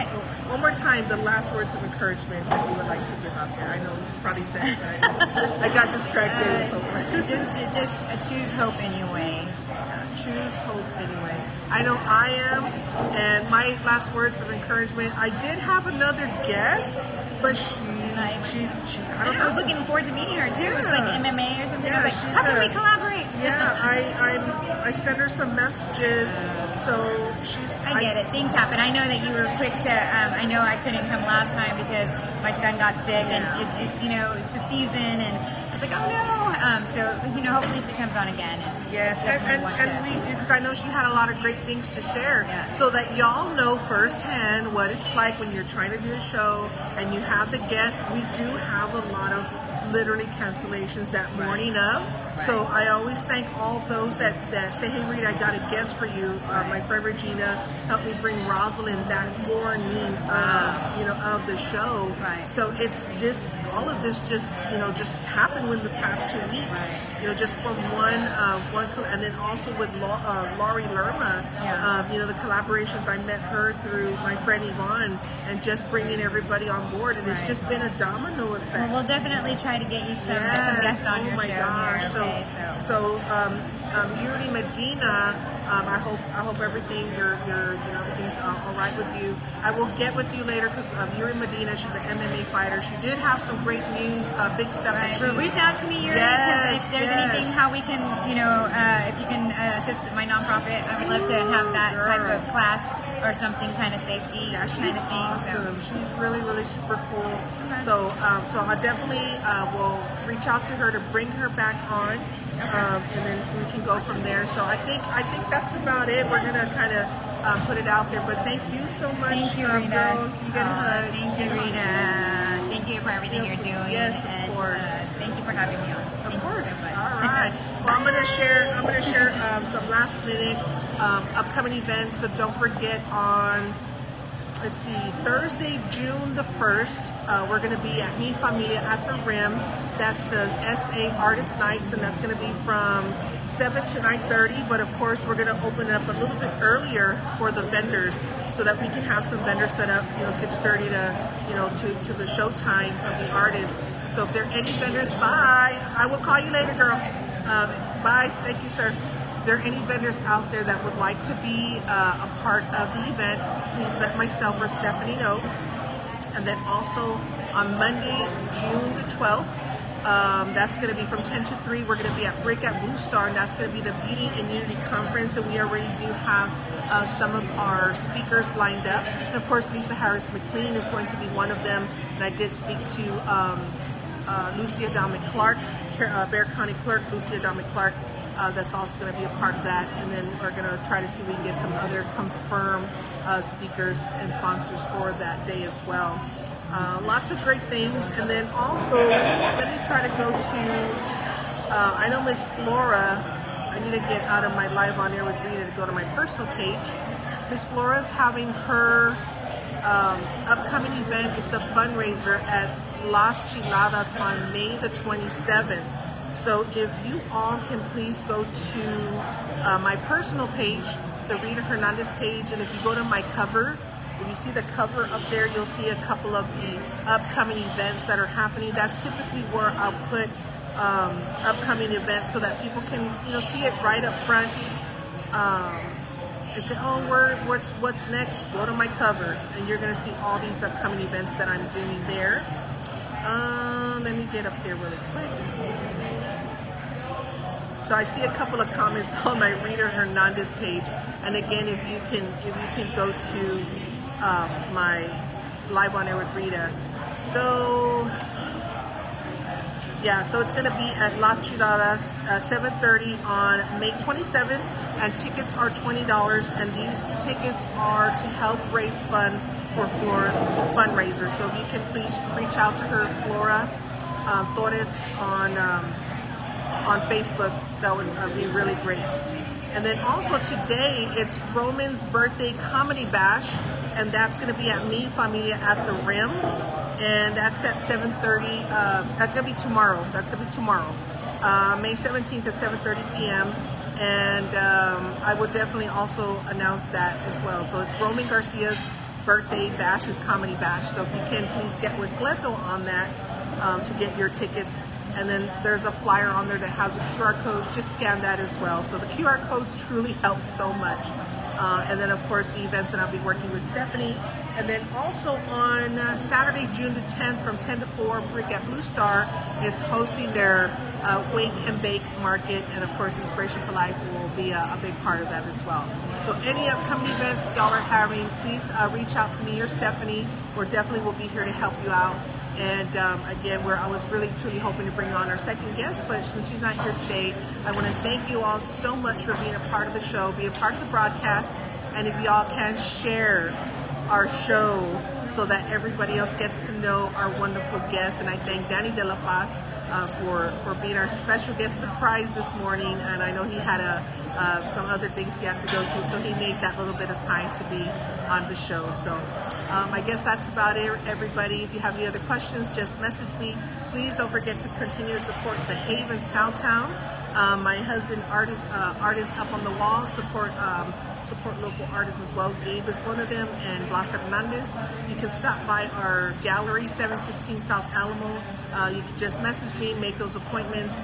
one more time, the last words of encouragement that you would like to give out there. I know you probably said it, but I got distracted and so forth. Just choose hope anyway. Choose hope anyway. I know I am, and my last words of encouragement, I did have another guest, but I don't know. I was looking forward to meeting her too. It's like MMA or something. Yeah, I was like, how can we collaborate? Yeah, I sent her some messages, so I get it. Things happen. I know that you were quick to. I know I couldn't come last time because my son got sick, and it's just, you know, it's the season, and I was like, oh no. So, you know, hopefully she comes on again. Yes, and because I know she had a lot of great things to share, so that y'all know firsthand what it's like when you're trying to do a show and you have the guests. We do have a lot of literally cancellations that morning of. So I always thank all those that say, hey Rita, I got a guest for you. My friend Regina helped me bring Rosalind, that Gorney, you know, of the show. So it's this, all of this just, you know, just happened within the past 2 weeks. You know, just from one, and then also with Laurie Lerma, you know, the collaborations. I met her through my friend Yvonne, and just bringing everybody on board, and it's just been a domino effect. Well, we'll definitely try to get you some guests on your show. Gosh. Here. So Yuri Medina, I hope everything everything's all right with you. I will get with you later because Yuri Medina, she's an MMA fighter. She did have some great news, big stuff. But reach out to me, Yuri, because if there's anything, how we can, you know, if you can assist my nonprofit, I would love to have that type of class or something, kind of safety kind of thing. Awesome. So. She's really, really super cool. So I definitely will reach out to her to bring her back on. And then we can go from there. So I think that's about it. We're gonna kind of put it out there. But thank you so much. Thank you, Rita. Girl. You get a hug. Thank you, Rita. Thank you for everything you're doing. Yes, of course. Thank you for having me on. Of course. So much. All right. Well, I'm gonna share some last minute upcoming events. So don't forget on. Let's see, Thursday, June the 1st, we're going to be at Mi Familia at the Rim. That's the SA Artist Nights, and that's going to be from 7 to 9:30. But of course, we're going to open it up a little bit earlier for the vendors, so that we can have some vendors set up, 6:30 to the show time of the artist. So if there are any vendors, bye. I will call you later, girl. Bye. Thank you, sir. If there are any vendors out there that would like to be a part of the event, please let myself or Stephanie know. And then also on Monday, June the 12th, That's going to be from 10 to 3. We're going to be at Brick at Blue Star, and that's going to be the Beauty and Unity Conference. And we already do have some of our speakers lined up. And of course, Lisa Harris McLean is going to be one of them. And I did speak to Lucia Dalman Clark, Bexar County Clerk, Lucia Dalman Clark. That's also going to be a part of that. And then we're going to try to see if we can get some other confirmed speakers and sponsors for that day as well. Lots of great things. And then also, let me try to go to, I know Miss Flora, I need to get out of my live on air with Rita to go to my personal page. Miss Flora's having her upcoming event. It's a fundraiser at Las Chiladas on May the 27th. So if you all can please go to my personal page, the Rita Hernandez page, and if you go to my cover, if you see the cover up there, you'll see a couple of the upcoming events that are happening. That's typically where I'll put upcoming events so that people can, see it right up front and say, oh, what's next? Go to my cover, and you're going to see all these upcoming events that I'm doing there. Let me get up there really quick. So I see a couple of comments on my Rita Hernandez page, and again, if you can go to my live on air with Rita. So yeah, so it's going to be at Las Chiladas at 7:30 on May 27th, and tickets are $20, and these tickets are to help raise fund for Flora's fundraiser. So if you can please reach out to her, Flora Torres, on Facebook, that would be really great. And then also today, it's Roman's birthday comedy bash, and that's going to be at Mi Familia at the Rim, and that's at 7:30. That's going to be tomorrow. May 17th at 7:30 p.m. And I will definitely also announce that as well. So it's Roman Garcia's birthday bash, his comedy bash. So if you can, please get with Gleco on that to get your tickets. And then there's a flyer on there that has a QR code. Just scan that as well. So the QR codes truly help so much. And then, of course, the events that I'll be working with Stephanie. And then also on Saturday, June the 10th from 10 to 4, Brick at Blue Star is hosting their Wake and Bake Market. And, of course, Inspiration for Life will be a big part of that as well. So any upcoming events y'all are having, please reach out to me or Stephanie. We definitely will be here to help you out. And again, I was really truly hoping to bring on our second guest, but since she's not here today, I want to thank you all so much for being a part of the show, being a part of the broadcast, and if y'all can share our show so that everybody else gets to know our wonderful guests. And I thank Danny De La Paz for being our special guest surprise this morning, and I know he had some other things he had to go to, so he made that little bit of time to be on the show. So I guess that's about it, everybody. If you have any other questions, just message me. Please don't forget to continue to support the Haven Southtown. My husband, artists up on the wall, support local artists as well. Gabe is one of them, and Blas Hernandez. You can stop by our gallery, 716 South Alamo. You can just message me, make those appointments.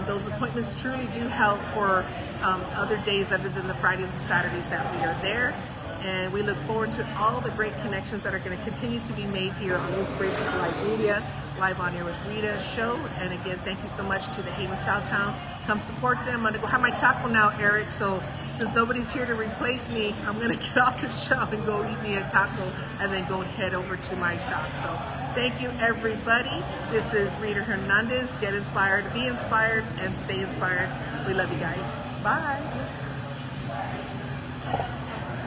Those appointments truly do help for other days other than the Fridays and Saturdays that we are there. And we look forward to all the great connections that are going to continue to be made here on Inspiration for Life Media, Live on Air with Rita show. And again, thank you so much to the Haven Southtown. Come support them. I'm going to go have my taco now, Eric. So since nobody's here to replace me, I'm going to get off the shop and go eat me a taco and then go head over to my shop. So thank you, everybody. This is Rita Hernandez. Get inspired, be inspired, and stay inspired. We love you guys. Bye.